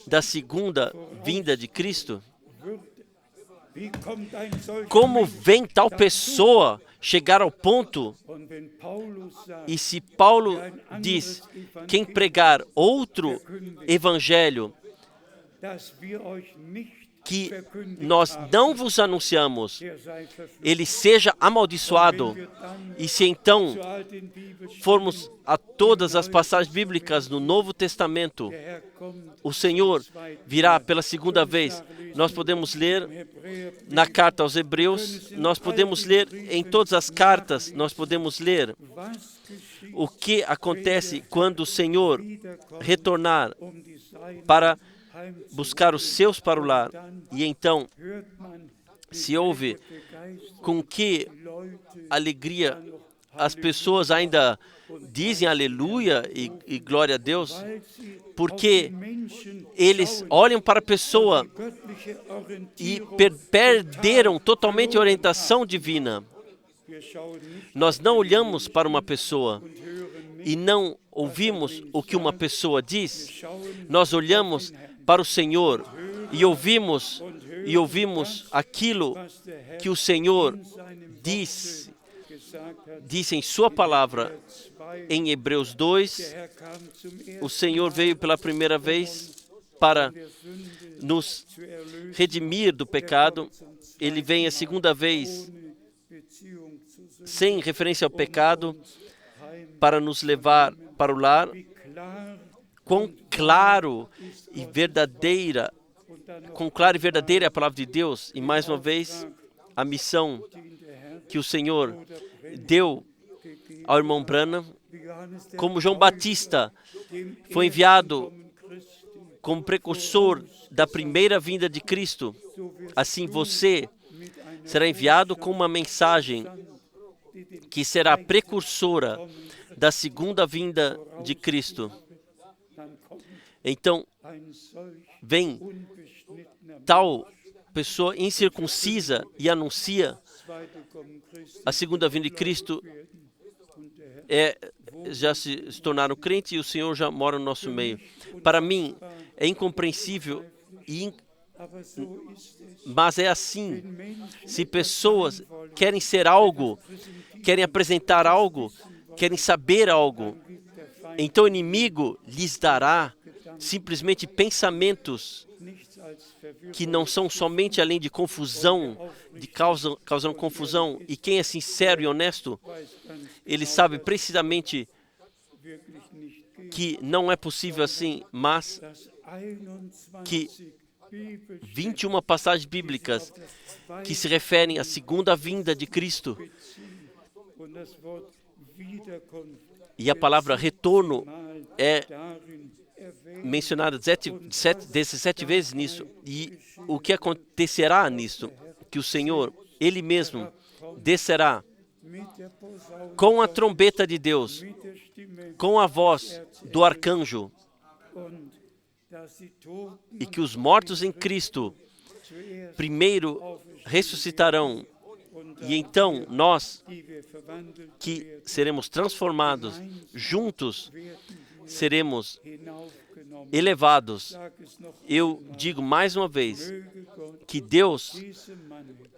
da segunda vinda de Cristo. Como vem tal pessoa chegar ao ponto, e se Paulo diz, quem pregar outro evangelho que nós não vos anunciamos, ele seja amaldiçoado. E se então formos a todas as passagens bíblicas no Novo Testamento, o Senhor virá pela segunda vez. Nós podemos ler na carta aos Hebreus, nós podemos ler em todas as cartas, nós podemos ler o que acontece quando o Senhor retornar para buscar os seus para o lar. E então, se ouve com que alegria as pessoas ainda dizem aleluia e glória a Deus, porque eles olham para a pessoa e perderam totalmente a orientação divina. Nós não olhamos para uma pessoa e não ouvimos o que uma pessoa diz. Nós olhamos para o Senhor e ouvimos aquilo que o Senhor disse em sua palavra. Em Hebreus 2, o Senhor veio pela primeira vez para nos redimir do pecado. Ele vem a segunda vez, sem referência ao pecado, para nos levar para o lar. Quão claro e verdadeira é a palavra de Deus. E mais uma vez, a missão que o Senhor deu ao irmão Branham, como João Batista foi enviado como precursor da primeira vinda de Cristo, assim você será enviado com uma mensagem que será precursora da segunda vinda de Cristo. Então, vem tal pessoa incircuncisa e anuncia a segunda vinda de Cristo. Já se tornaram crentes e o Senhor já mora no nosso meio. Para mim, é incompreensível e Mas é assim. Se pessoas querem ser algo, querem apresentar algo, querem saber algo, então o inimigo lhes dará simplesmente pensamentos que não são somente além de confusão, causam confusão. E quem é sincero e honesto, ele sabe precisamente que não é possível assim, mas que 21 passagens bíblicas que se referem à segunda vinda de Cristo, e a palavra retorno é mencionada 17 vezes nisso. E o que acontecerá nisso? Que o Senhor, Ele mesmo, descerá com a trombeta de Deus, com a voz do arcanjo, e que os mortos em Cristo primeiro ressuscitarão. E então nós, que seremos transformados, juntos seremos elevados. Eu digo mais uma vez, que Deus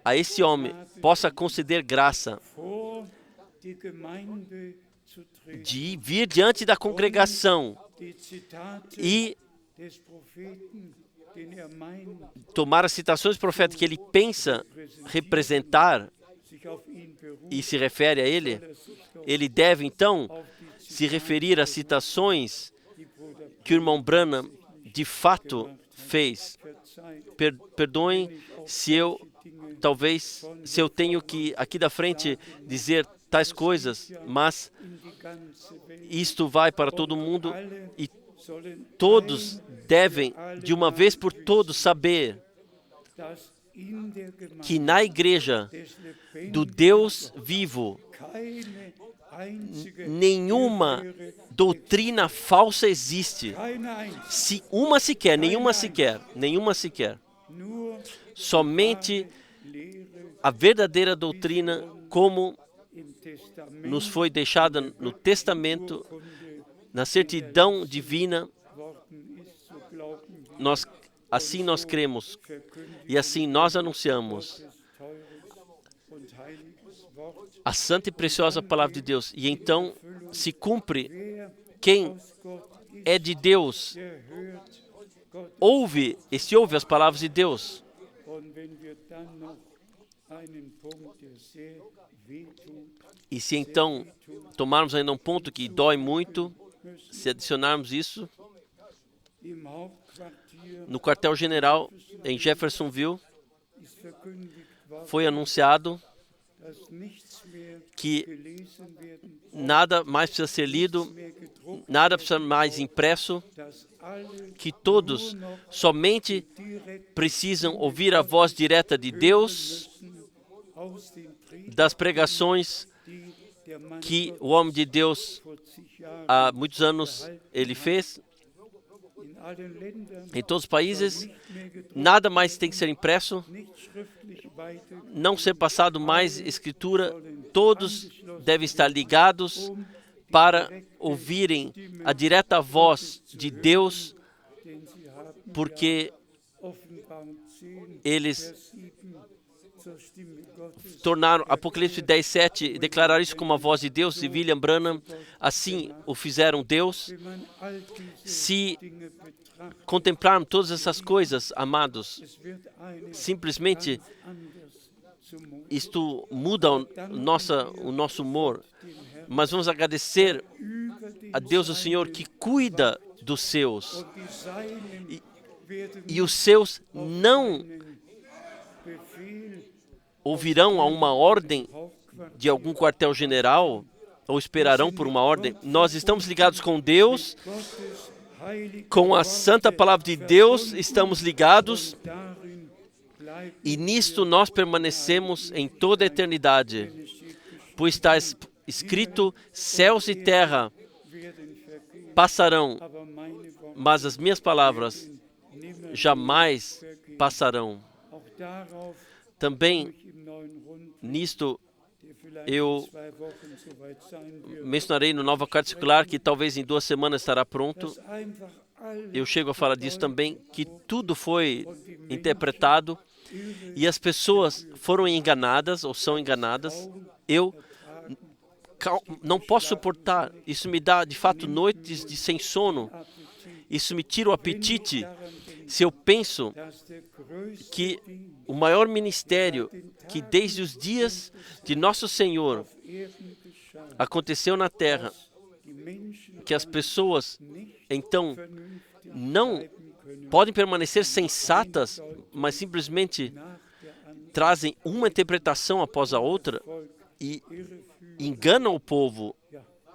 a esse homem possa conceder graça de vir diante da congregação e tomar as citações do profeta que ele pensa representar e se refere a ele. Ele deve, então, se referir às citações que o irmão Branham, de fato, fez. Perdoem se eu tenho que, aqui da frente, dizer tais coisas, mas isto vai para todo mundo e todos devem, de uma vez por todas, saber que na igreja do Deus vivo, nenhuma doutrina falsa existe. Nenhuma sequer. Somente a verdadeira doutrina, como nos foi deixada no Testamento, na certidão divina, assim nós cremos e assim nós anunciamos a santa e preciosa palavra de Deus. E então se cumpre: quem é de Deus ouve as palavras de Deus. E se então tomarmos ainda um ponto que dói muito, se adicionarmos isso, no quartel-general em Jeffersonville, foi anunciado que nada mais precisa ser lido, nada precisa mais impresso, que todos somente precisam ouvir a voz direta de Deus das pregações que o homem de Deus há muitos anos ele fez. Em todos os países, nada mais tem que ser impresso, não ser passado mais escritura, todos devem estar ligados para ouvirem a direta voz de Deus, porque eles tornaram Apocalipse 10:7, declarar isso como a voz de Deus, e William Branham, assim o fizeram Deus. Se contemplarmos todas essas coisas, amados, simplesmente isto muda o nosso humor, mas vamos agradecer a Deus, o Senhor, que cuida dos seus, e os seus não ouvirão a uma ordem de algum quartel-general ou esperarão por uma ordem. Nós estamos ligados com Deus, com a santa palavra de Deus estamos ligados, e nisto nós permanecemos em toda a eternidade, pois está escrito: céus e terra passarão, mas as minhas palavras jamais passarão. Também nisto eu mencionarei no Nova Carta Circular, que talvez em 2 semanas estará pronto, eu chego a falar disso também, que tudo foi interpretado e as pessoas foram enganadas ou são enganadas. Eu não posso suportar. Isso me dá, de fato, noites de sem sono. Isso me tira o apetite. Se eu penso que o maior ministério que desde os dias de Nosso Senhor aconteceu na terra, que as pessoas, então, não podem permanecer sensatas, mas simplesmente trazem uma interpretação após a outra e enganam o povo.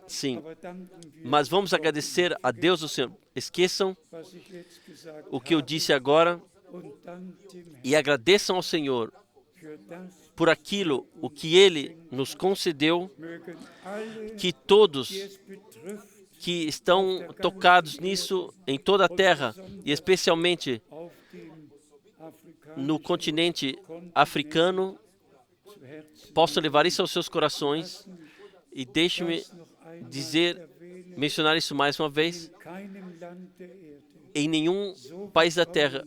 Sim, mas vamos agradecer a Deus, o Senhor. Esqueçam o que eu disse agora e agradeçam ao Senhor por aquilo, o que Ele nos concedeu, que todos que estão tocados nisso em toda a terra, e especialmente no continente africano, possam levar isso aos seus corações. E deixe-me mencionar isso mais uma vez. Em nenhum país da terra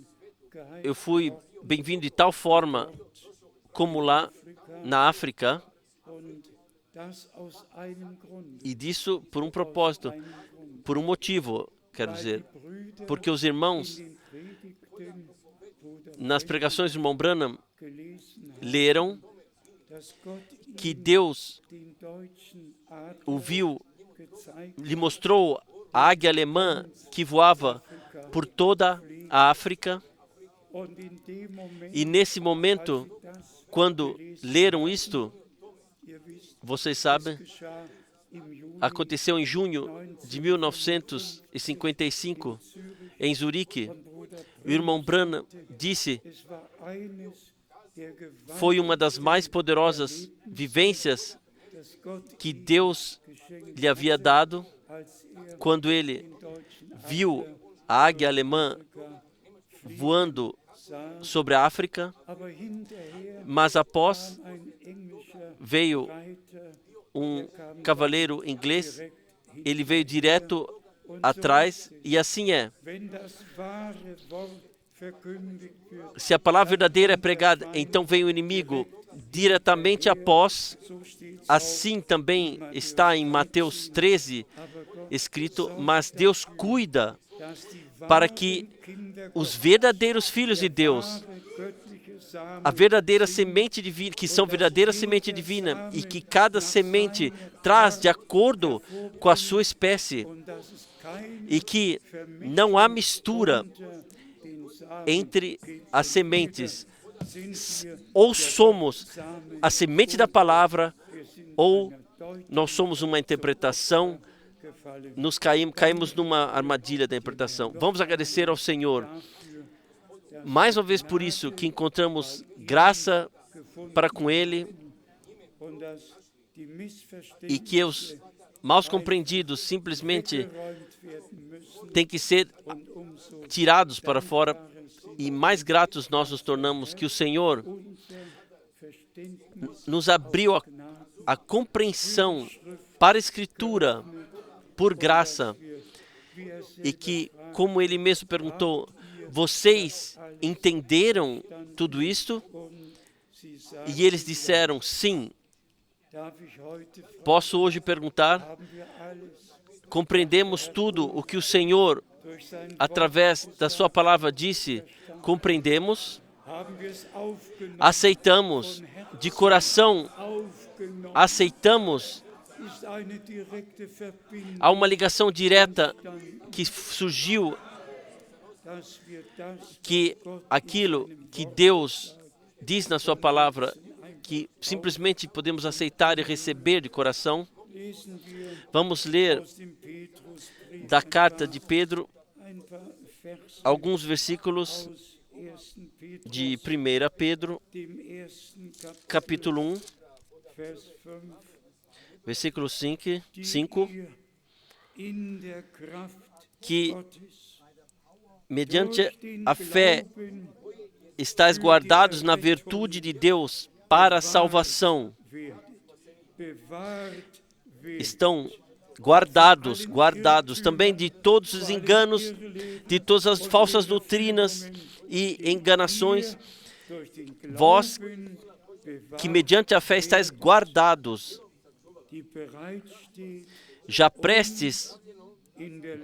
eu fui bem-vindo de tal forma como lá na África, e disso por um propósito, por um motivo, quero dizer, porque os irmãos, nas pregações do irmão Branham, leram que Deus lhe mostrou a águia alemã que voava por toda a África. E nesse momento, quando leram isto, vocês sabem, aconteceu em junho de 1955, em Zurique. O irmão Branham disse: foi uma das mais poderosas vivências que Deus lhe havia dado quando ele viu a águia alemã voando sobre a África. Mas após veio um cavaleiro inglês, ele veio direto atrás, e assim é. Se a palavra verdadeira é pregada, então vem o inimigo diretamente após. Assim também está em Mateus 13 escrito, mas Deus cuida para que os verdadeiros filhos de Deus, a verdadeira semente divina, que são verdadeira semente divina, e que cada semente traz de acordo com a sua espécie, e que não há mistura entre as sementes. Ou somos a semente da palavra, ou nós somos uma interpretação, caímos numa armadilha da interpretação. Vamos agradecer ao Senhor mais uma vez por isso, que encontramos graça para com Ele, e que os mal compreendidos simplesmente têm que ser tirados para fora, e mais gratos nós nos tornamos que o Senhor nos abriu a compreensão para a Escritura por graça, e que, como Ele mesmo perguntou, vocês entenderam tudo isto? E eles disseram sim. Posso hoje perguntar, compreendemos tudo o que o Senhor, através da sua palavra, disse? Compreendemos? Aceitamos de coração? Aceitamos? Há uma ligação direta que surgiu, que aquilo que Deus diz na sua palavra, que simplesmente podemos aceitar e receber de coração. Vamos ler da carta de Pedro alguns versículos de 1 Pedro, capítulo 1, versículo 5, que mediante a fé estáis guardados na virtude de Deus para a salvação. Estão guardados, guardados também de todos os enganos, de todas as falsas doutrinas e enganações. Vós, que mediante a fé estáis guardados, já prestes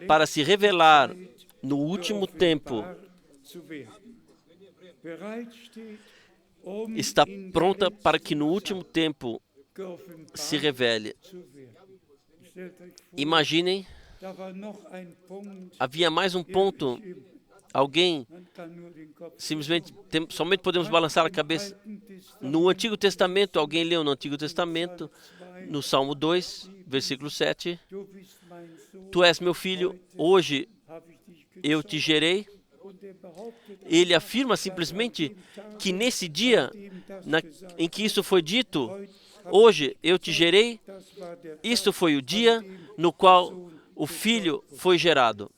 para se revelar no último tempo, está pronta para que no último tempo se revele. Imaginem, havia mais um ponto. Alguém, simplesmente, somente podemos balançar a cabeça. No Antigo Testamento, alguém leu no Antigo Testamento, no Salmo 2, versículo 7. Tu és meu filho, hoje eu te gerei. Ele afirma simplesmente que nesse dia em que isso foi dito, hoje eu te gerei, isso foi o dia no qual o filho foi gerado.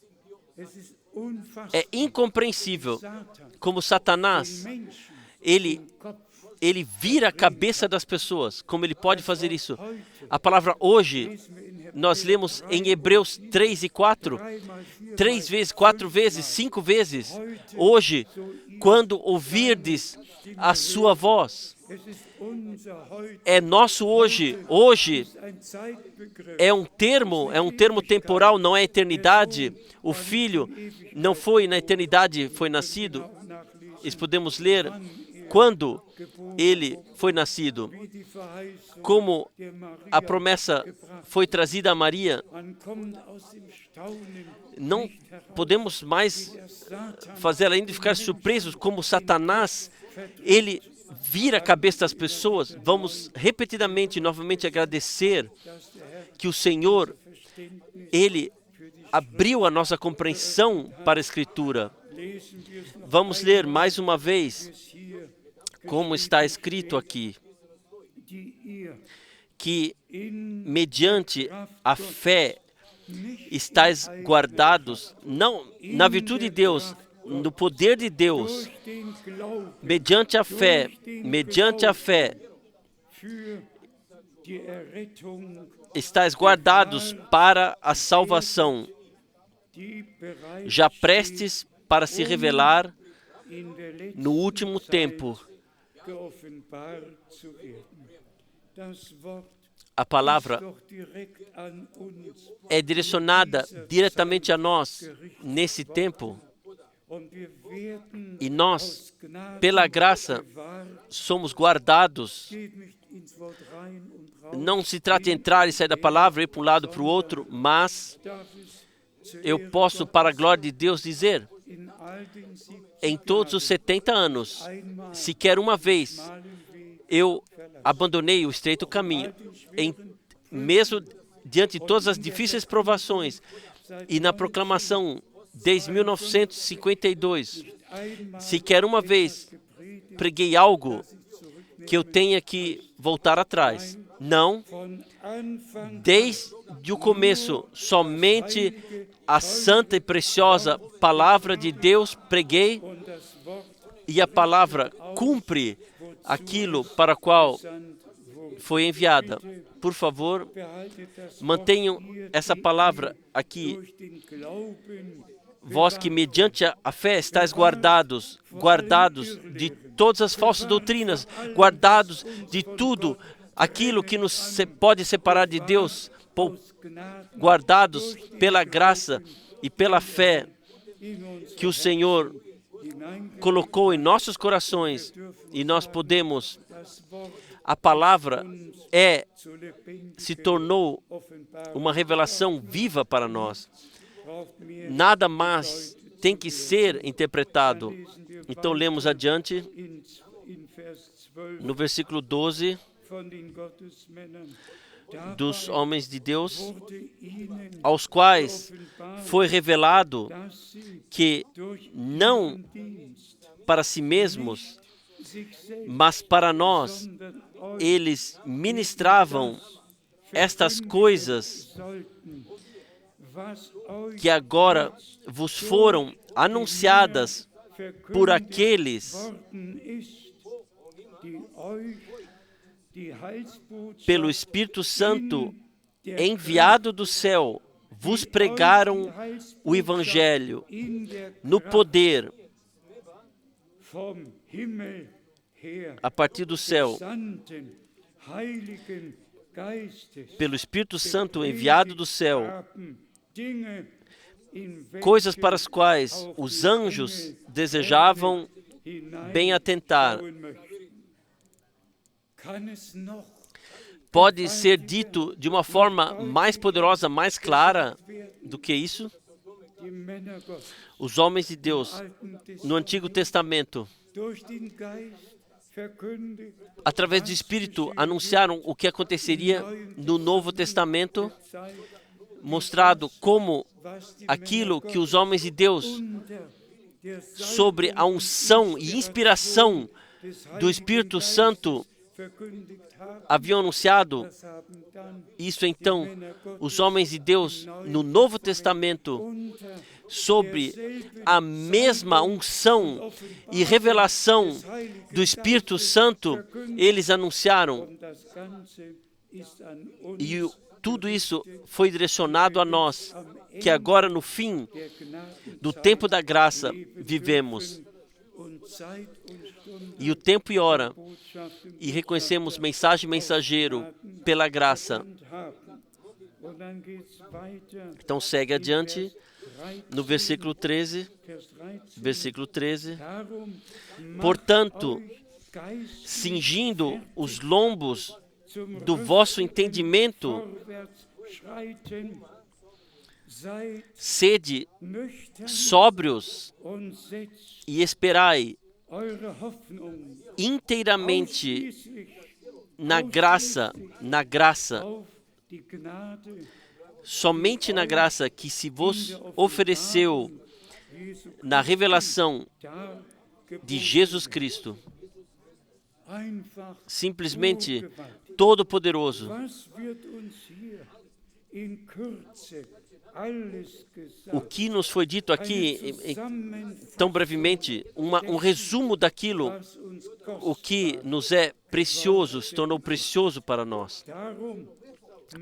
É incompreensível como Satanás, ele vira a cabeça das pessoas, como ele pode fazer isso. A palavra hoje, nós lemos em Hebreus 3 e 4, 3 vezes, 4 vezes, 5 vezes. Hoje, quando ouvirdes a sua voz, é nosso hoje. Hoje é um termo temporal, não é eternidade. O filho não foi na eternidade, foi nascido. Isso podemos ler quando ele foi nascido, como a promessa foi trazida a Maria. Não podemos mais fazer além de ficar surpresos como Satanás, ele vira a cabeça das pessoas. Vamos repetidamente, novamente agradecer que o Senhor, ele abriu a nossa compreensão para a Escritura. Vamos ler mais uma vez como está escrito aqui, que mediante a fé estáis guardados, não na virtude de Deus, no poder de Deus, mediante a fé, estáis guardados para a salvação, já prestes para se revelar no último tempo. A palavra é direcionada diretamente a nós nesse tempo. E nós, pela graça, somos guardados. Não se trata de entrar e sair da palavra, ir para um lado para o outro, mas eu posso, para a glória de Deus, dizer, em todos os 70 anos, sequer uma vez, eu abandonei o estreito caminho, mesmo diante de todas as difíceis provações, e na proclamação desde 1952, sequer uma vez preguei algo que eu tenha que voltar atrás. Não, desde o começo, somente a santa e preciosa palavra de Deus preguei, e a palavra cumpre aquilo para o qual foi enviada. Por favor, mantenham essa palavra aqui. Vós que mediante a fé estáis guardados de todas as falsas doutrinas, guardados de tudo aquilo que nos pode separar de Deus, guardados pela graça e pela fé que o Senhor colocou em nossos corações, e nós podemos, a palavra se tornou uma revelação viva para nós. Nada mais tem que ser interpretado. Então lemos adiante no versículo 12, dos homens de Deus, aos quais foi revelado que não para si mesmos, mas para nós, eles ministravam estas coisas que agora vos foram anunciadas por aqueles pelo Espírito Santo enviado do céu, vos pregaram o Evangelho no poder, a partir do céu, pelo Espírito Santo enviado do céu, coisas para as quais os anjos desejavam bem atentar. Pode ser dito de uma forma mais poderosa, mais clara do que isso? Os homens de Deus, no Antigo Testamento, através do Espírito, anunciaram o que aconteceria no Novo Testamento, mostrado como aquilo que os homens de Deus, sobre a unção e inspiração do Espírito Santo, haviam anunciado. Isso então, os homens de Deus no Novo Testamento, sobre a mesma unção e revelação do Espírito Santo, eles anunciaram. E tudo isso foi direcionado a nós, que agora no fim do tempo da graça vivemos. E o tempo e hora, e reconhecemos mensagem e mensageiro pela graça. Então segue adiante, no versículo 13. Portanto, cingindo os lombos do vosso entendimento, sede sóbrios e esperai inteiramente na graça, somente na graça que se vos ofereceu na revelação de Jesus Cristo, simplesmente Todo-Poderoso. O que nos foi dito aqui, tão brevemente, um resumo daquilo, o que nos é precioso, se tornou precioso para nós.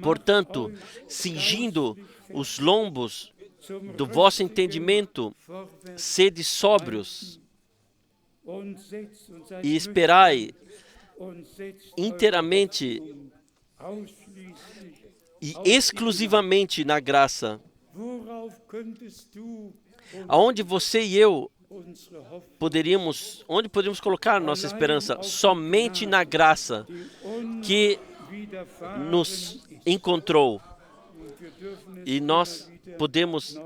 Portanto, cingindo os lombos do vosso entendimento, sede sóbrios e esperai inteiramente e exclusivamente na graça, aonde você e eu onde poderíamos colocar nossa esperança? Somente na graça que nos encontrou. E nós podemos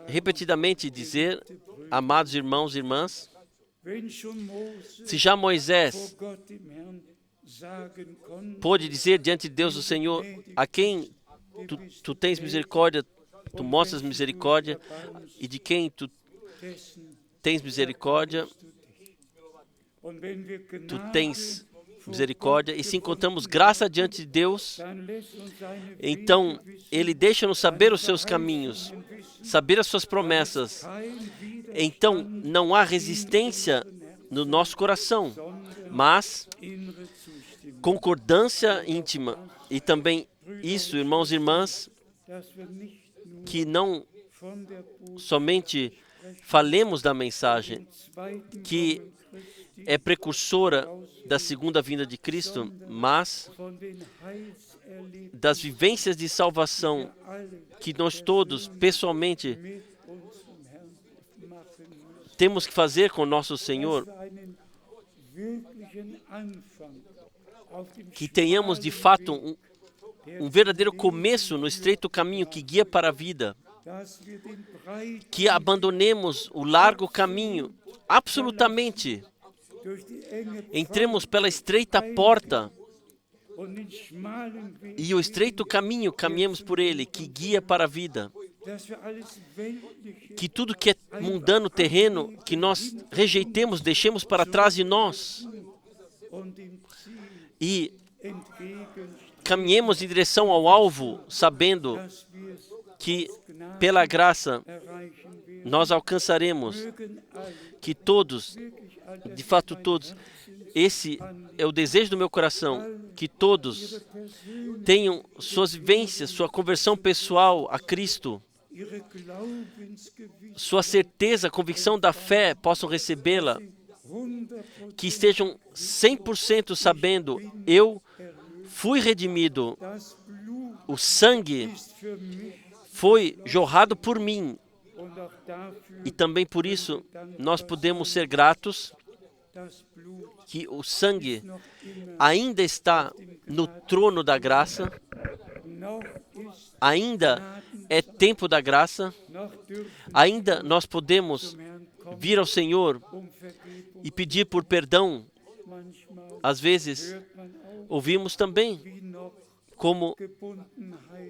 repetidamente dizer, amados irmãos e irmãs, se já Moisés pôde dizer diante de Deus, o Senhor, a quem tu tens misericórdia, tu mostras misericórdia, e de quem tu tens misericórdia, tu tens misericórdia. E se encontramos graça diante de Deus, então Ele deixa-nos saber os seus caminhos, saber as suas promessas. Então não há resistência no nosso coração, mas concordância íntima. E também isso, irmãos e irmãs, que não somente falemos da mensagem, que é precursora da segunda vinda de Cristo, mas das vivências de salvação que nós todos, pessoalmente, temos que fazer com o nosso Senhor, que tenhamos de fato um verdadeiro começo no estreito caminho que guia para a vida, que abandonemos o largo caminho, absolutamente, entremos pela estreita porta e o estreito caminho caminhemos por ele, que guia para a vida. Que tudo que é mundano, terreno, que nós rejeitemos, deixemos para trás de nós e caminhemos em direção ao alvo, sabendo que pela graça nós alcançaremos, que todos, de fato todos, esse é o desejo do meu coração, que todos tenham suas vivências, sua conversão pessoal a Cristo, sua certeza, convicção da fé, possam recebê-la, que estejam 100% sabendo, eu fui redimido, o sangue foi jorrado por mim, e também por isso nós podemos ser gratos que o sangue ainda está no trono da graça, ainda é tempo da graça, ainda nós podemos vir ao Senhor e pedir por perdão. Às vezes, ouvimos também como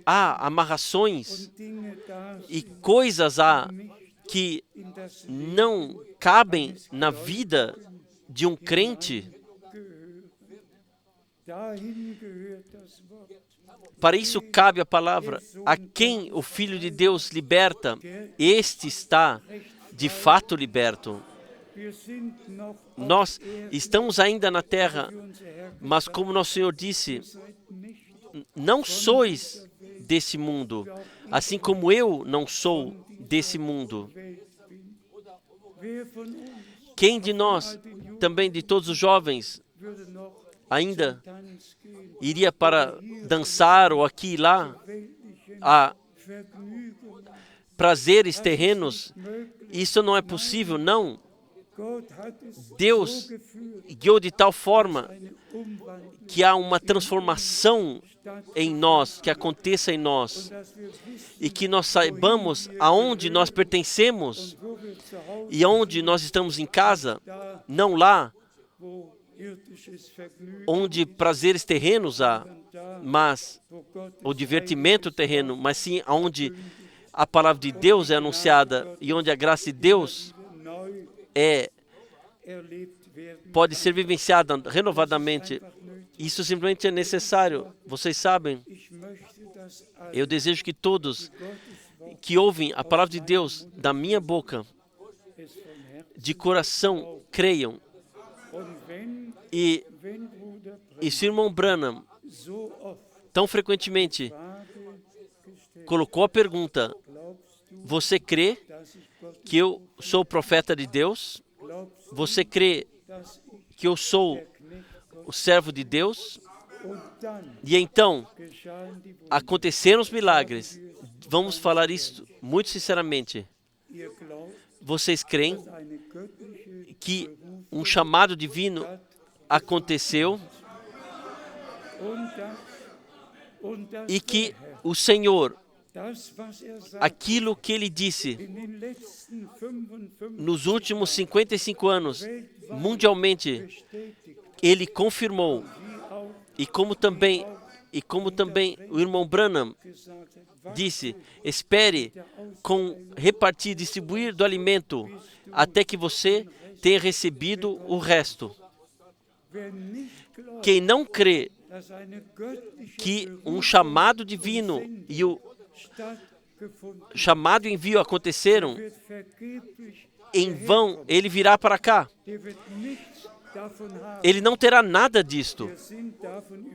há amarrações e coisas há que não cabem na vida de um crente. Para isso cabe a palavra: a quem o Filho de Deus liberta, este está de fato liberto. Nós estamos ainda na terra, mas como nosso Senhor disse, não sois desse mundo, assim como eu não sou desse mundo. Quem de nós, também de todos os jovens, ainda iria para dançar ou aqui e lá a prazeres terrenos? Isso não é possível, não. Deus guiou de tal forma que há uma transformação em nós, que aconteça em nós, e que nós saibamos aonde nós pertencemos e aonde nós estamos em casa, não lá onde prazeres terrenos há, mas o divertimento terreno, mas sim onde a palavra de Deus é anunciada e onde a graça de Deus pode ser vivenciada renovadamente. Isso simplesmente é necessário. Vocês sabem, eu desejo que todos que ouvem a palavra de Deus da minha boca, de coração, creiam. E se o irmão Branham tão frequentemente colocou a pergunta: você crê que eu sou o profeta de Deus? Você crê que eu sou o servo de Deus? E então aconteceram os milagres. Vamos falar isso muito sinceramente. Vocês creem que um chamado divino aconteceu e que o Senhor, aquilo que Ele disse nos últimos 55 anos, mundialmente, Ele confirmou. E como também o irmão Branham disse, espere com repartir, distribuir do alimento, até que você tenha recebido o resto. Quem não crê que um chamado divino e o chamado e envio aconteceram, em vão ele virá para cá. Ele não terá nada disto.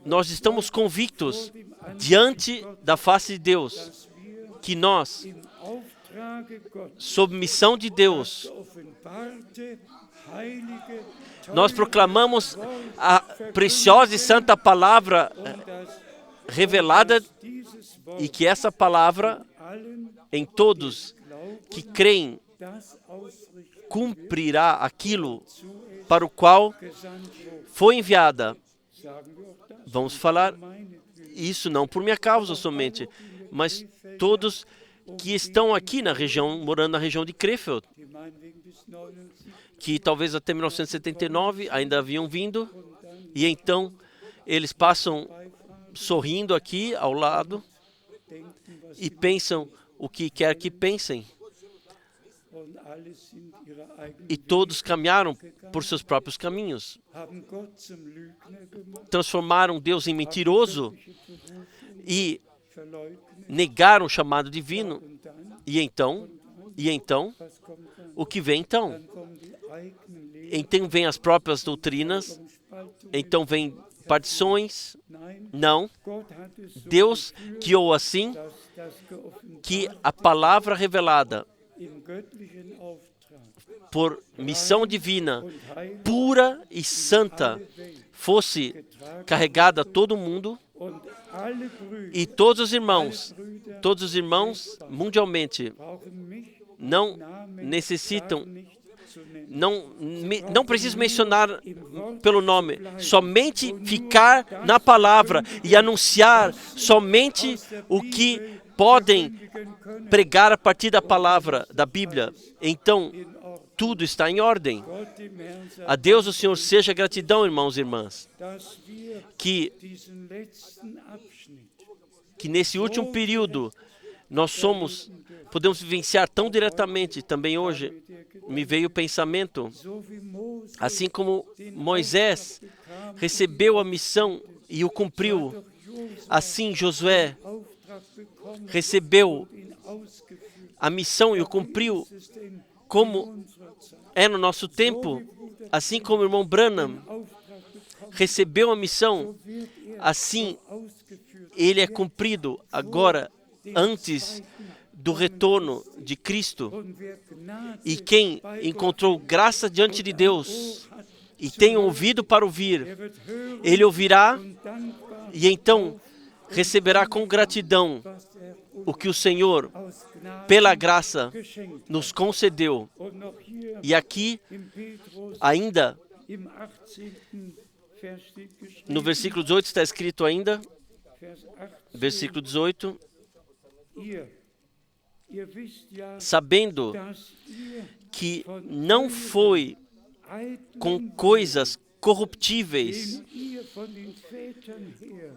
Nós estamos convictos diante da face de Deus que nós, sob missão de Deus, nós proclamamos a preciosa e santa palavra revelada, e que essa palavra em todos que creem cumprirá aquilo para o qual foi enviada. Vamos falar isso não por minha causa somente, mas todos que estão aqui na região, morando na região de Krefeld, que talvez até 1979 ainda haviam vindo, e então eles passam sorrindo aqui ao lado e pensam o que quer que pensem. E todos caminharam por seus próprios caminhos. Transformaram Deus em mentiroso e negaram o chamado divino. E então, E então, o que vem então? Então vem as próprias doutrinas, então vem partições. Não, Deus guiou assim que a palavra revelada por missão divina, pura e santa, fosse carregada a todo mundo, e todos os irmãos mundialmente não necessitam, não preciso mencionar pelo nome, somente ficar na palavra e anunciar somente o que podem pregar a partir da palavra da Bíblia. Então, tudo está em ordem. A Deus, o Senhor, seja gratidão, irmãos e irmãs, que nesse último período nós podemos vivenciar tão diretamente. Também hoje me veio o pensamento, assim como Moisés recebeu a missão e o cumpriu, assim Josué recebeu a missão e o cumpriu, como é no nosso tempo, assim como o irmão Branham recebeu a missão, assim ele é cumprido agora, antes do retorno de Cristo. E quem encontrou graça diante de Deus e tem ouvido para ouvir, ele ouvirá e então receberá com gratidão o que o Senhor, pela graça, nos concedeu. E aqui, ainda, no versículo 18 está escrito ainda, versículo 18, sabendo que não foi com coisas corruptíveis,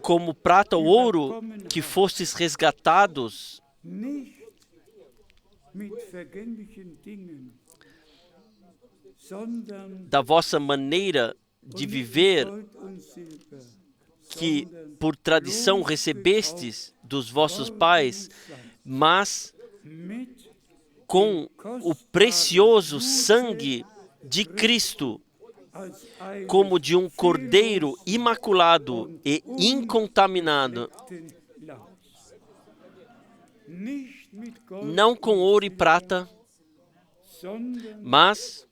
como prata ou ouro, que fostes resgatados da vossa maneira de viver, que por tradição recebestes dos vossos pais, mas com o precioso sangue de Cristo, como de um cordeiro imaculado e incontaminado, não com ouro e prata, mas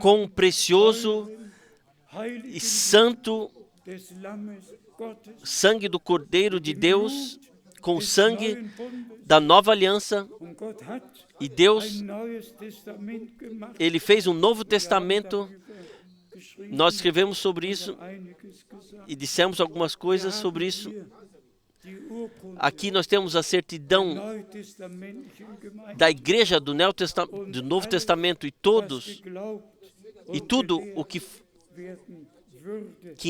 com o precioso e santo sangue do Cordeiro de Deus, com o sangue da nova aliança. E Deus, Ele fez um novo testamento. Nós escrevemos sobre isso e dissemos algumas coisas sobre isso. Aqui nós temos a certidão da igreja do Novo Testamento, e tudo o que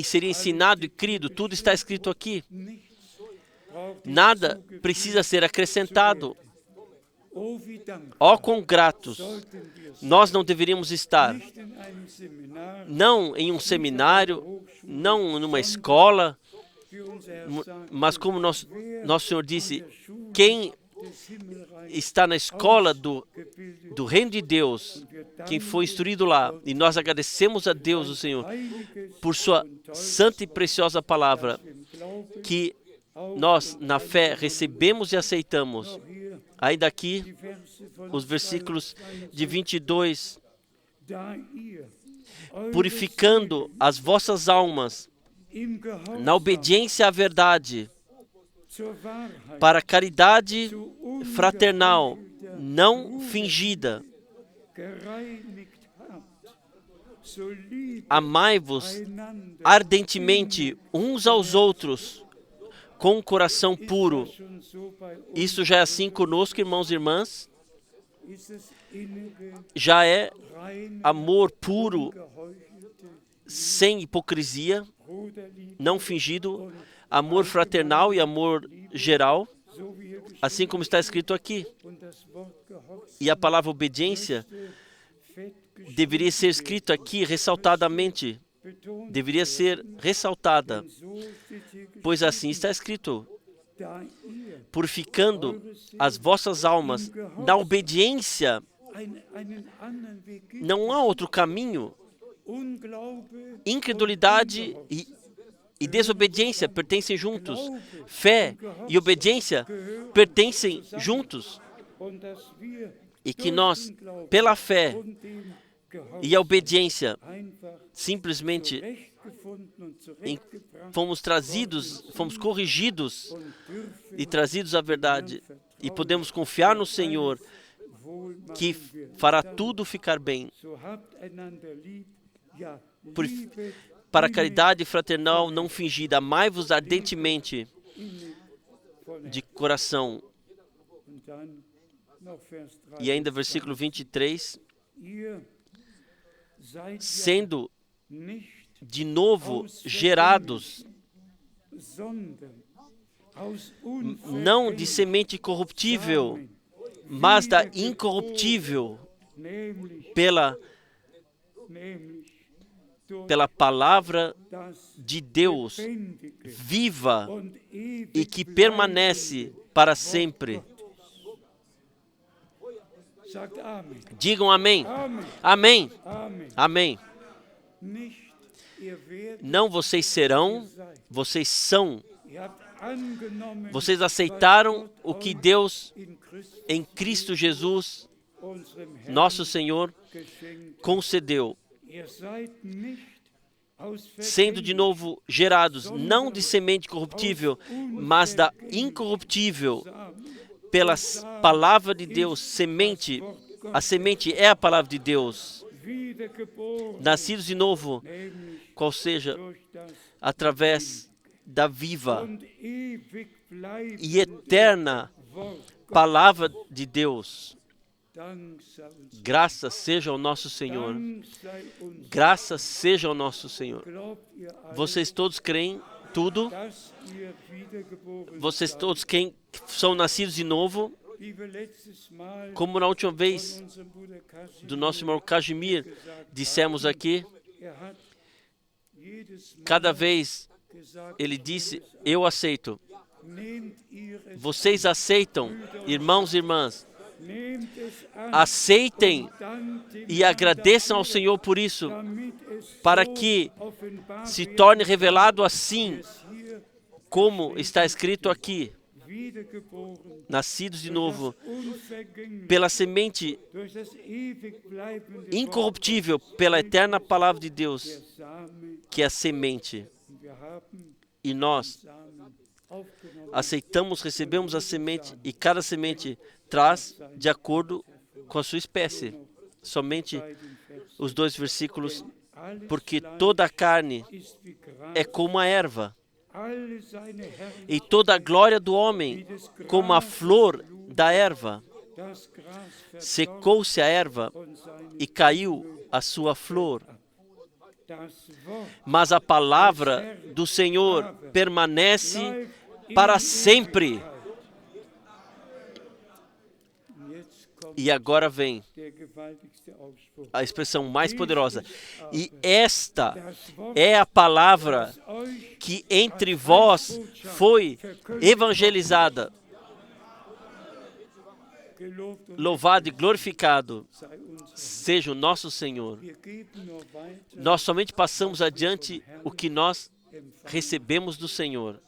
seria ensinado e crido, tudo está escrito aqui. Nada precisa ser acrescentado. Ó, quão gratos nós não deveríamos estar, não em um seminário, não numa escola, mas como nosso Senhor disse, quem está na escola do reino de Deus, quem foi instruído lá, e nós agradecemos a Deus, o Senhor, por sua santa e preciosa palavra, que nós, na fé, recebemos e aceitamos. Ainda aqui, os versículos de 22, purificando as vossas almas na obediência à verdade, para a caridade fraternal, não fingida. Amai-vos ardentemente uns aos outros, com um coração puro. Isso já é assim conosco, irmãos e irmãs? Já é amor puro, sem hipocrisia, não fingido, amor fraternal e amor geral, assim como está escrito aqui. E a palavra obediência deveria ser escrita aqui ressaltadamente, deveria ser ressaltada, pois assim está escrito: purificando as vossas almas na obediência. Não há outro caminho. Incredulidade e desobediência pertencem juntos. Fé e obediência pertencem juntos. E que nós, pela fé e a obediência, simplesmente fomos corrigidos e trazidos à verdade. E podemos confiar no Senhor, que fará tudo ficar bem. Para a caridade fraternal não fingida, amai-vos ardentemente de coração. E ainda versículo 23, sendo de novo gerados, não de semente corruptível, mas da incorruptível, pela palavra de Deus viva e que permanece para sempre. Digam amém. Amém. Amém. Não vocês serão, vocês são. Vocês aceitaram o que Deus, em Cristo Jesus, nosso Senhor, concedeu. Sendo de novo gerados, não de semente corruptível, mas da incorruptível, pela palavra de Deus. Semente, a semente é a palavra de Deus. Nascidos de novo, qual seja, através da viva e eterna palavra de Deus. Graças seja ao nosso Senhor. Graças seja ao nosso Senhor. Vocês todos creem tudo? Vocês todos quem são nascidos de novo? Como na última vez do nosso irmão Casimir dissemos aqui, cada vez ele disse, eu aceito. Vocês aceitam, irmãos e irmãs. Aceitem e agradeçam ao Senhor por isso, para que se torne revelado assim, como está escrito aqui, nascidos de novo, pela semente incorruptível, pela eterna palavra de Deus, que é a semente. E nós aceitamos, recebemos a semente, e cada semente traz de acordo com a sua espécie. Somente os 2 versículos, porque toda a carne é como a erva, e toda a glória do homem como a flor da erva. Secou-se a erva e caiu a sua flor. Mas a palavra do Senhor permanece para sempre. E agora vem a expressão mais poderosa. E esta é a palavra que entre vós foi evangelizada. Louvado e glorificado seja o nosso Senhor. Nós somente passamos adiante o que nós recebemos do Senhor.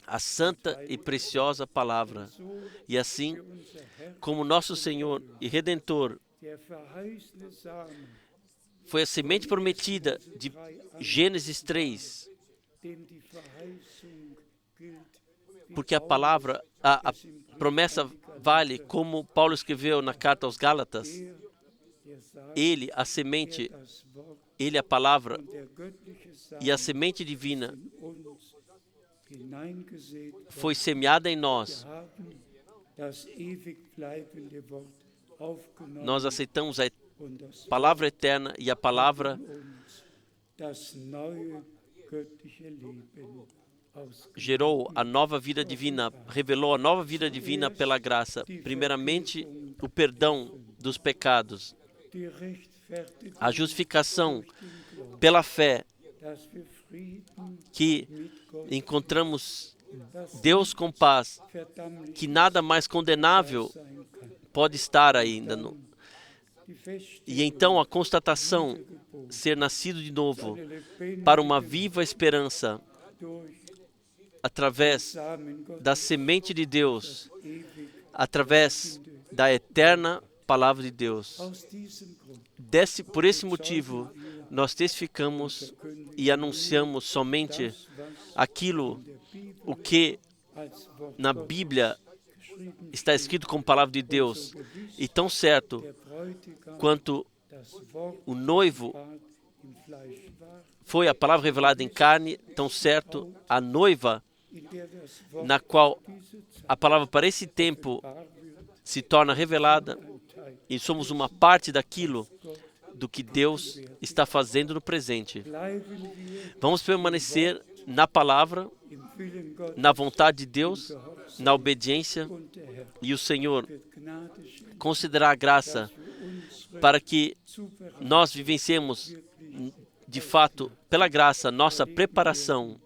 A santa e preciosa palavra. E assim, como nosso Senhor e Redentor foi a semente prometida de Gênesis 3, porque a palavra, a promessa vale, como Paulo escreveu na carta aos Gálatas, ele, a semente, ele, a palavra, e a semente divina foi semeada em nós. Nós aceitamos a palavra eterna e a palavra gerou a nova vida divina, revelou a nova vida divina pela graça. Primeiramente, o perdão dos pecados, a justificação pela fé, que encontramos Deus com paz, que nada mais condenável pode estar ainda. E então a constatação, ser nascido de novo, para uma viva esperança, através da semente de Deus, através da eterna palavra de Deus. Por esse motivo, nós testificamos e anunciamos somente aquilo o que na Bíblia está escrito como palavra de Deus. E tão certo quanto o noivo foi a palavra revelada em carne, tão certo a noiva, na qual a palavra para esse tempo se torna revelada, e somos uma parte daquilo do que Deus está fazendo no presente. Vamos permanecer na palavra, na vontade de Deus, na obediência, e o Senhor concederá a graça para que nós vivenciemos, de fato, pela graça, nossa preparação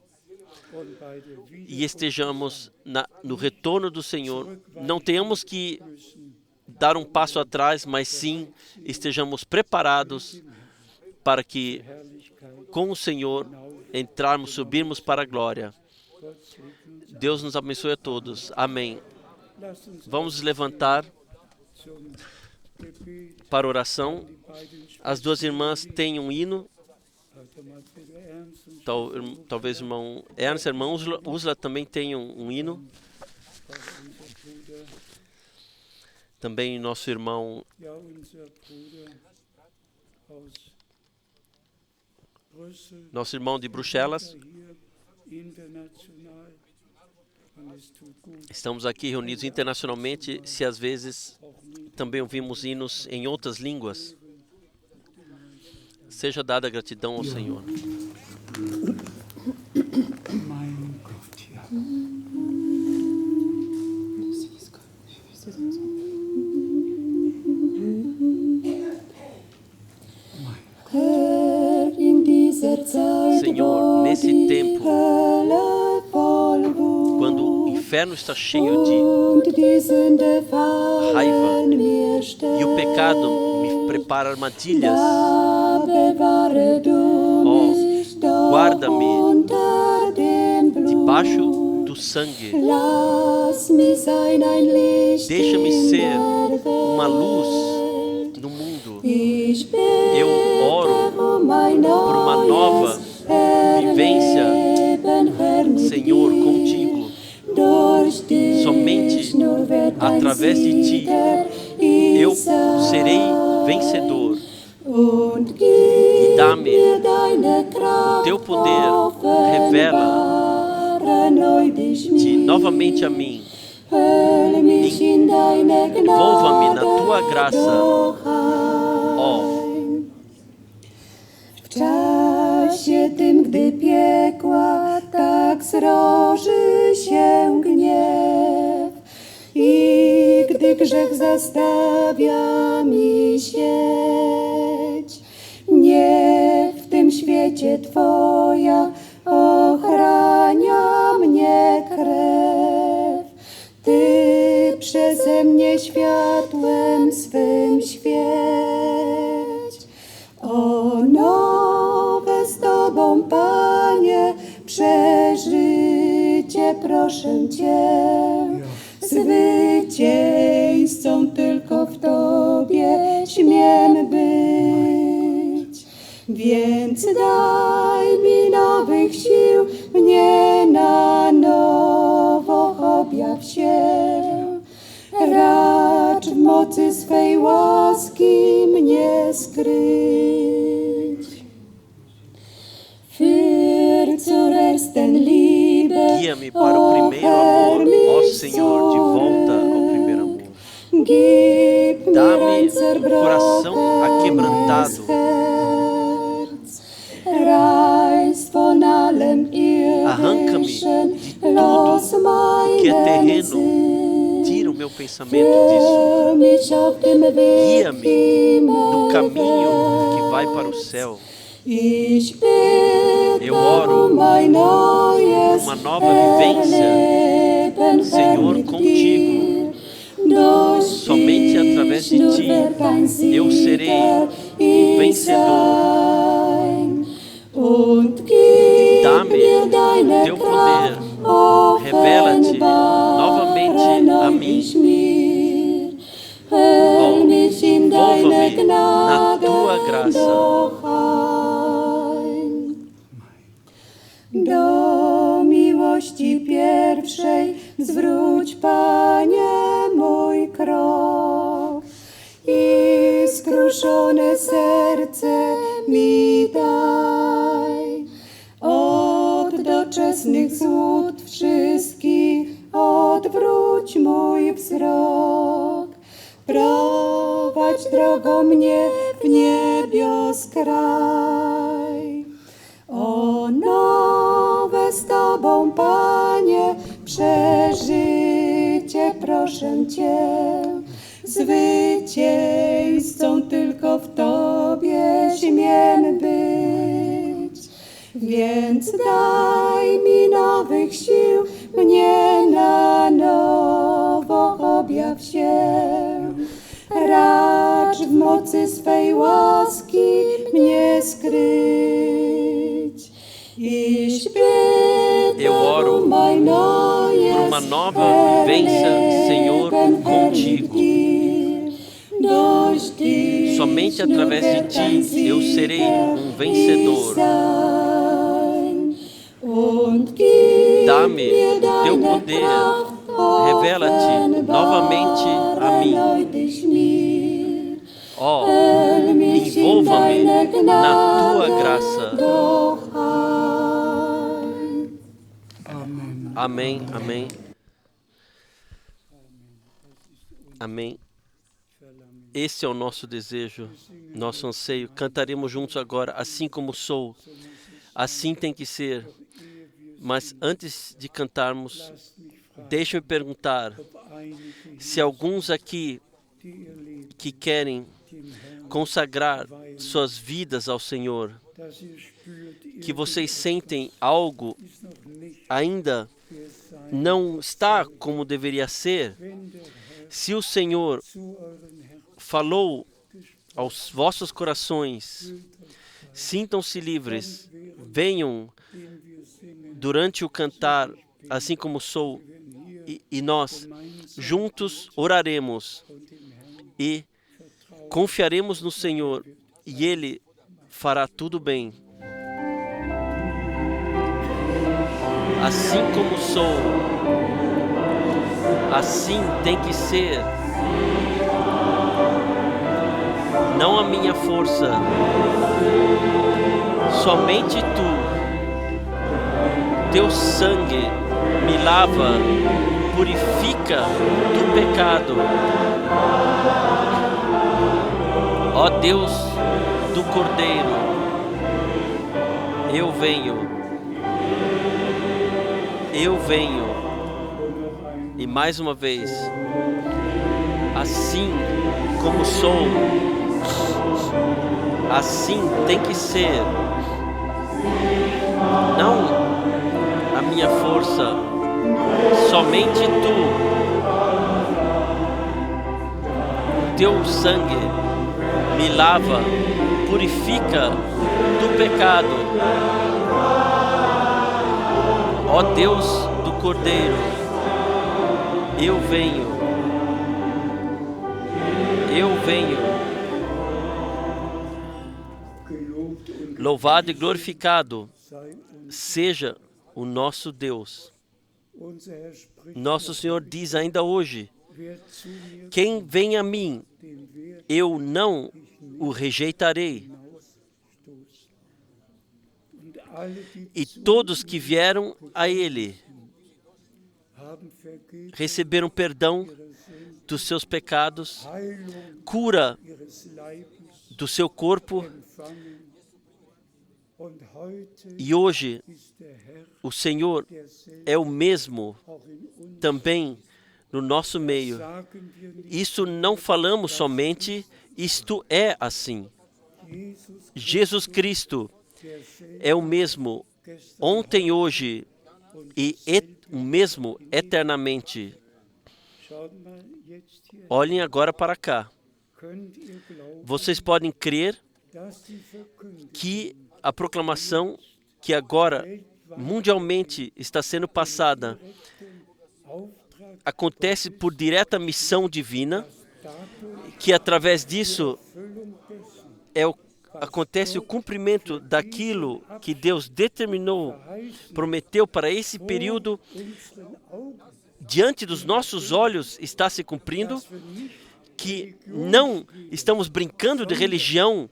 e estejamos no retorno do Senhor. Não tenhamos que dar um passo atrás, mas sim estejamos preparados para que, com o Senhor, entrarmos, subirmos para a glória. Deus nos abençoe a todos. Amém. Vamos nos levantar para oração. As duas irmãs têm um hino. Talvez o irmão Ernst, a irmã Ursula também tem um hino. Também nosso irmão de Bruxelas. Estamos aqui reunidos internacionalmente, se às vezes também ouvimos hinos em outras línguas. Seja dada a gratidão ao Senhor. Senhor, nesse tempo, quando o inferno está cheio de raiva e o pecado me prepara armadilhas, guarda-me debaixo do sangue. Deixa-me ser uma luz no mundo. Eu oro por uma nova vivência, Senhor, contigo. Somente através de ti eu serei vencedor. E dá-me o teu poder, revela-te novamente a mim. Envolva-me na tua graça, W czasie tym, gdy piekła tak sroży się gniew i gdy grzech zastawia mi sieć, nie w tym świecie Twoja ochrania mnie krew. Ty przeze mnie światłem swym świeć. O nowe z Tobą, Panie, przeżycie proszę Cię. Zwycięzcą tylko w Tobie śmiem być. Więc daj mi nowych sił, mnie na nowo objaw się. Racz w mocy swej łaski mnie skryć. Für zur ersten Liebe, guia-me para o primeiro amor, ó Senhor, de volta ao primeiro amor. Dá-me um coração aquebrantado. Arranca-me de tudo que é terreno. Tira o meu pensamento disso. Guia-me no caminho que vai para o céu. Eu oro por uma nova vivência, Senhor, contigo. Somente através de ti eu serei um vencedor. Dá-me teu poder, revela-te novamente a mim. Envolva-me na tua graça. Do miłości pierwszej zwróć, Panie, mój krok i skruszone serce mi daj. Od doczesnych złód wszystkich odwróć mój wzrok. Prowadź drogą mnie w niebios kraj. O nowe z Tobą, Panie, przeżycie proszę Cię. Zwycięzcą tylko w Tobie śmiem być. Więc daj mi nowych sił, mnie na nowo objaw się. Racz w mocy swej łaski mnie skryć. Eu oro por uma nova vivência, Senhor, contigo. Somente através de ti eu serei um vencedor. Dá-me teu poder, revela-te novamente a mim. Envolva-me na tua graça. Amém, amém. Amém. Esse é o nosso desejo, nosso anseio. Cantaremos juntos agora, assim como sou, assim tem que ser. Mas antes de cantarmos, deixe-me perguntar se alguns aqui que querem consagrar suas vidas ao Senhor, que vocês sentem algo ainda não está como deveria ser. Se o Senhor falou aos vossos corações, sintam-se livres, venham durante o cantar, assim como sou, e nós juntos oraremos e confiaremos no Senhor e Ele fará tudo bem. Assim como sou, assim tem que ser. Não a minha força, somente tu. Teu sangue me lava, purifica do pecado. Ó Deus do Cordeiro, eu venho. Eu venho. E mais uma vez, assim como sou, assim tem que ser. Não a minha força, somente tu. Teu sangue me lava, purifica do pecado. Ó Deus do Cordeiro, eu venho. Eu venho. Louvado e glorificado seja o nosso Deus. Nosso Senhor diz ainda hoje: quem vem a mim, eu não o rejeitarei. E todos que vieram a Ele receberam perdão dos seus pecados, cura do seu corpo. E hoje o Senhor é o mesmo também no nosso meio. Isso não falamos somente, isto é assim. Jesus Cristo é o mesmo ontem, hoje e o mesmo eternamente. Olhem agora para cá. Vocês podem crer que a proclamação que agora mundialmente está sendo passada acontece por direta missão divina, que através disso acontece o cumprimento daquilo que Deus determinou, prometeu para esse período, diante dos nossos olhos está se cumprindo, que não estamos brincando de religião,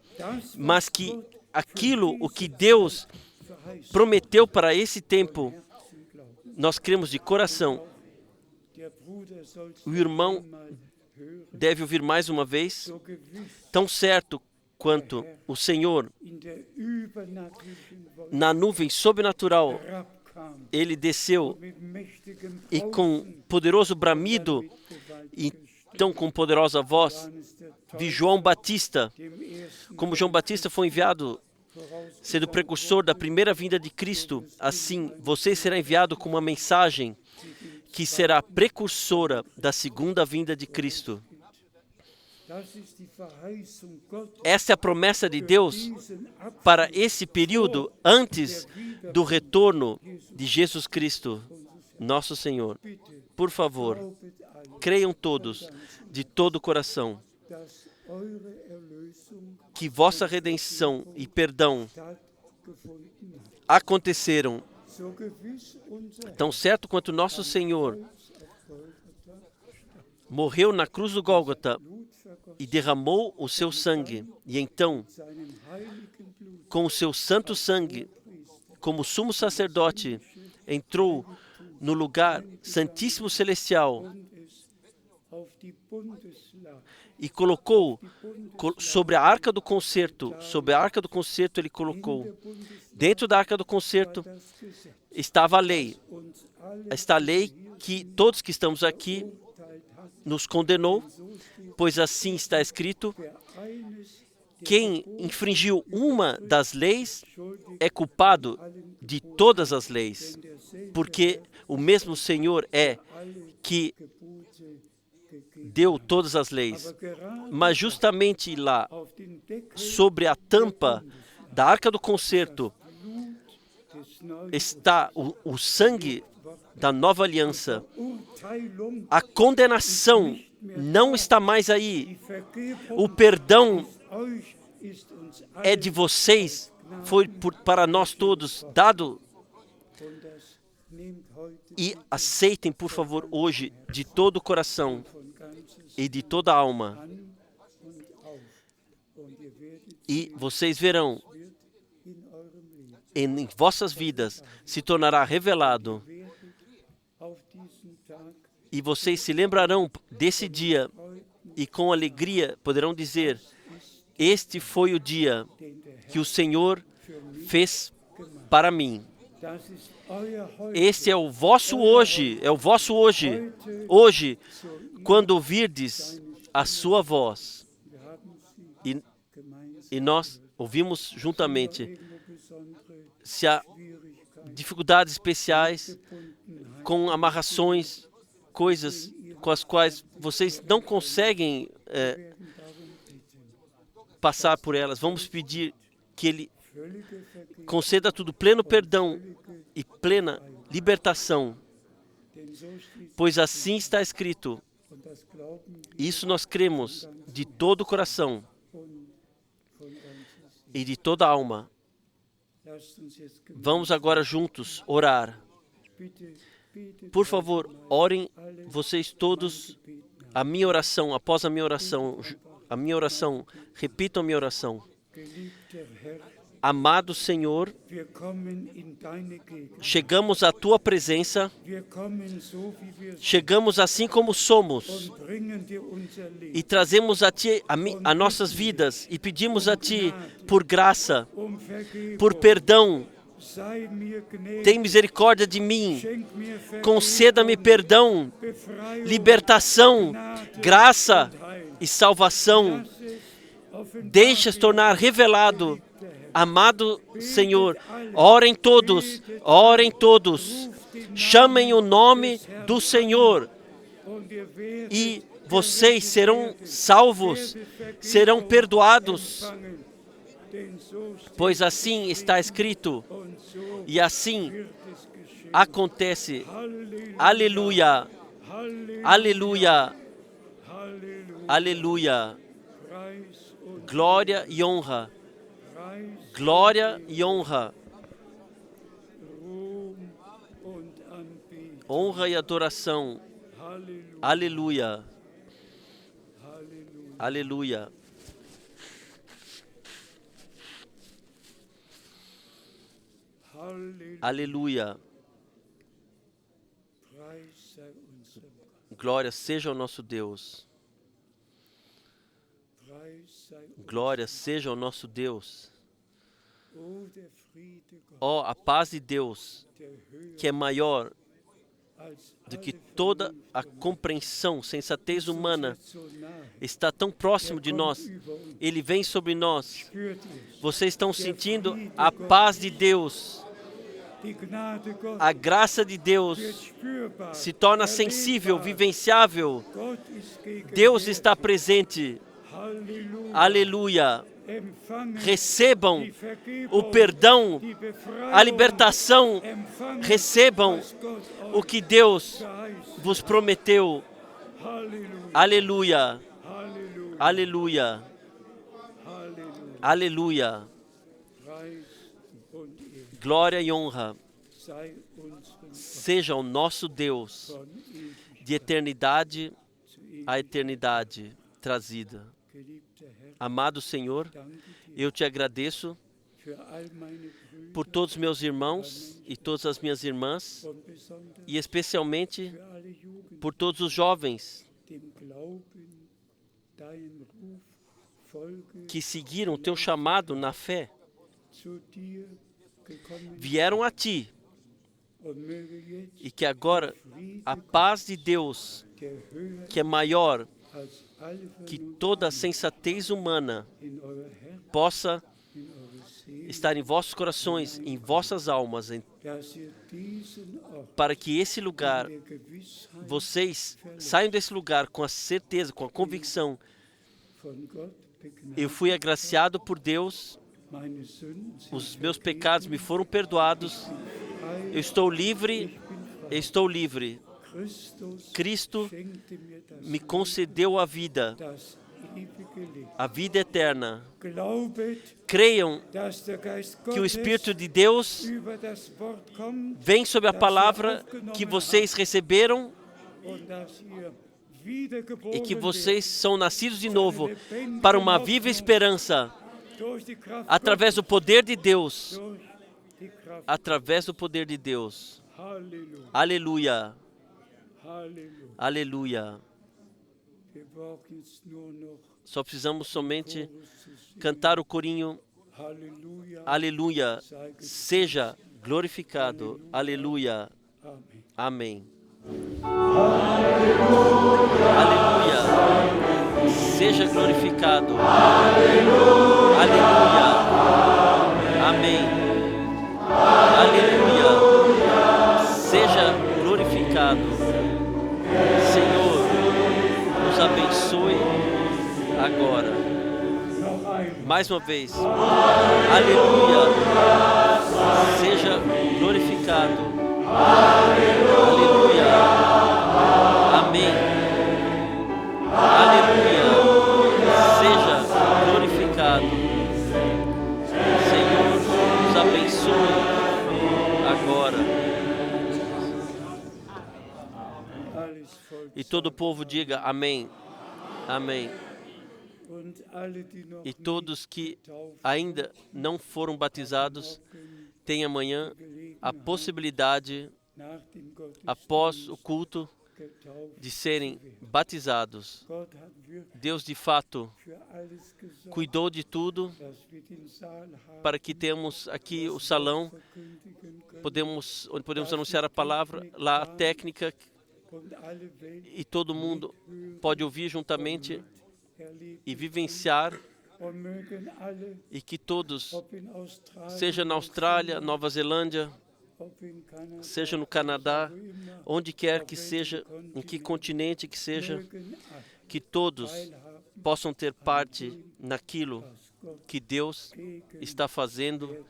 mas que o que Deus prometeu para esse tempo, nós cremos de coração. O irmão deve ouvir mais uma vez, tão certo quanto o Senhor, na nuvem sobrenatural, ele desceu e com poderoso bramido, então com poderosa voz, vi João Batista, como João Batista foi enviado, sendo precursor da primeira vinda de Cristo, assim você será enviado com uma mensagem que será precursora da segunda vinda de Cristo. Essa é a promessa de Deus para esse período antes do retorno de Jesus Cristo, nosso Senhor. Por favor, creiam todos de todo o coração que vossa redenção e perdão aconteceram, tão certo quanto nosso Senhor morreu na cruz do Gólgota e derramou o seu sangue, e então, com o seu santo sangue, como sumo sacerdote, entrou no lugar santíssimo celestial e colocou sobre a arca do concerto, ele colocou, dentro da arca do concerto, estava a lei. Esta lei que todos que estamos aqui nos condenou, pois assim está escrito, quem infringiu uma das leis é culpado de todas as leis, porque o mesmo Senhor é que deu todas as leis. Mas justamente lá, sobre a tampa da arca do concerto, está o sangue da nova aliança. A condenação não está mais aí. O perdão é de vocês, foi para nós todos dado. E aceitem, por favor, hoje, de todo o coração e de toda a alma. E vocês verão, em vossas vidas se tornará revelado. E vocês se lembrarão desse dia e com alegria poderão dizer, este foi o dia que o Senhor fez para mim. Este é o vosso hoje, Hoje, quando ouvirdes a sua voz. E nós ouvimos juntamente. Se há dificuldades especiais, com amarrações, coisas com as quais vocês não conseguem passar por elas, vamos pedir que Ele conceda tudo, pleno perdão e plena libertação, pois assim está escrito. Isso nós cremos de todo o coração e de toda a alma. Vamos agora juntos orar. Por favor, orem vocês todos a minha oração, após a minha oração, repitam a minha oração. Amado Senhor, chegamos à Tua presença, chegamos assim como somos, e trazemos a Ti a nossas vidas, e pedimos a Ti por graça, por perdão. Tem misericórdia de mim, conceda-me perdão, libertação, graça e salvação. deixa se tornar revelado. Amado Senhor, orem todos, chamem o nome do Senhor e vocês serão salvos, serão perdoados, pois assim está escrito e assim acontece. Aleluia, aleluia, aleluia. Glória e honra. Glória e honra. Honra e adoração. Aleluia. Aleluia. Aleluia. Glória seja ao nosso Deus. Glória seja ao nosso Deus. Ó, a paz de Deus, que é maior do que toda a compreensão, sensatez humana, está tão próximo de nós. Ele vem sobre nós. Vocês estão sentindo a paz de Deus. A graça de Deus se torna sensível, vivenciável. Deus está presente. Aleluia. Recebam o perdão, a libertação. Recebam o que Deus vos prometeu. Aleluia. Aleluia. Aleluia. Glória e honra seja o nosso Deus de eternidade a eternidade trazida. Amado Senhor, eu te agradeço por todos os meus irmãos e todas as minhas irmãs, e especialmente por todos os jovens que seguiram o teu chamado na fé, vieram a ti, e que agora a paz de Deus, que é maior que toda a sensatez humana, possa estar em vossos corações, em vossas almas, para que esse lugar, vocês saiam desse lugar com a certeza, com a convicção: eu fui agraciado por Deus, os meus pecados me foram perdoados, eu estou livre, Cristo me concedeu a vida eterna. Creiam que o Espírito de Deus vem sobre a palavra que vocês receberam e que vocês são nascidos de novo para uma viva esperança através do poder de Deus. Através do poder de Deus. Aleluia. Aleluia. Só precisamos somente cantar o corinho. Aleluia. Seja glorificado. Aleluia. Amém. Aleluia. Seja glorificado. Aleluia. Amém. Aleluia. Seja glorificado. Senhor, nos abençoe agora. Mais uma vez. Aleluia. Seja glorificado. Aleluia. Amém. Aleluia. Seja glorificado. Senhor, nos abençoe agora. E todo o povo diga amém. Amém. E todos que ainda não foram batizados têm amanhã a possibilidade, após o culto, de serem batizados. Deus, de fato, cuidou de tudo para que temos aqui o salão, onde podemos anunciar a palavra, lá a técnica, e todo mundo pode ouvir juntamente e vivenciar E que todos, seja na Austrália, Nova Zelândia, seja no Canadá, onde quer que seja, em que continente que seja, que todos possam ter parte naquilo que Deus está fazendo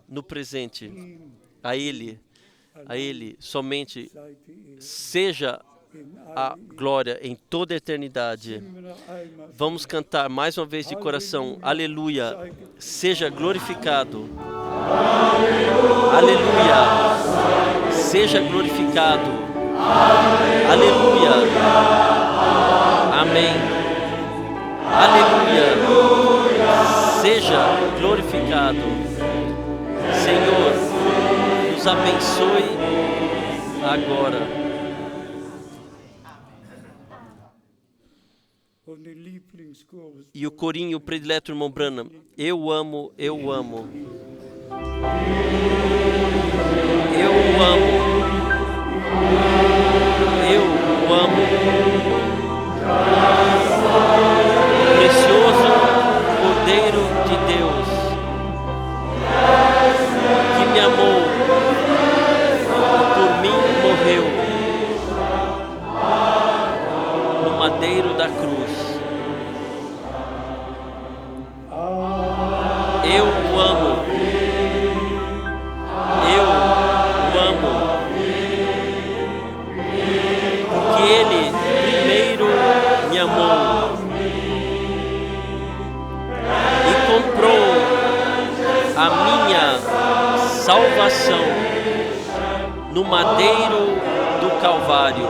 no presente. A Ele somente seja a glória em toda a eternidade. Vamos cantar mais uma vez de coração. Aleluia. Seja glorificado. Aleluia. Seja glorificado. Aleluia. Amém. Aleluia. Seja glorificado. Senhor, nos abençoe agora. E o corinho predileto, irmão Branham. Eu amo, eu amo. Eu amo. Eu amo. Precioso Cordeiro de Deus, que me amou e por mim morreu no madeiro da cruz. Eu o amo. Eu o amo. Porque Ele primeiro me amou e comprou a minha salvação no madeiro do Calvário.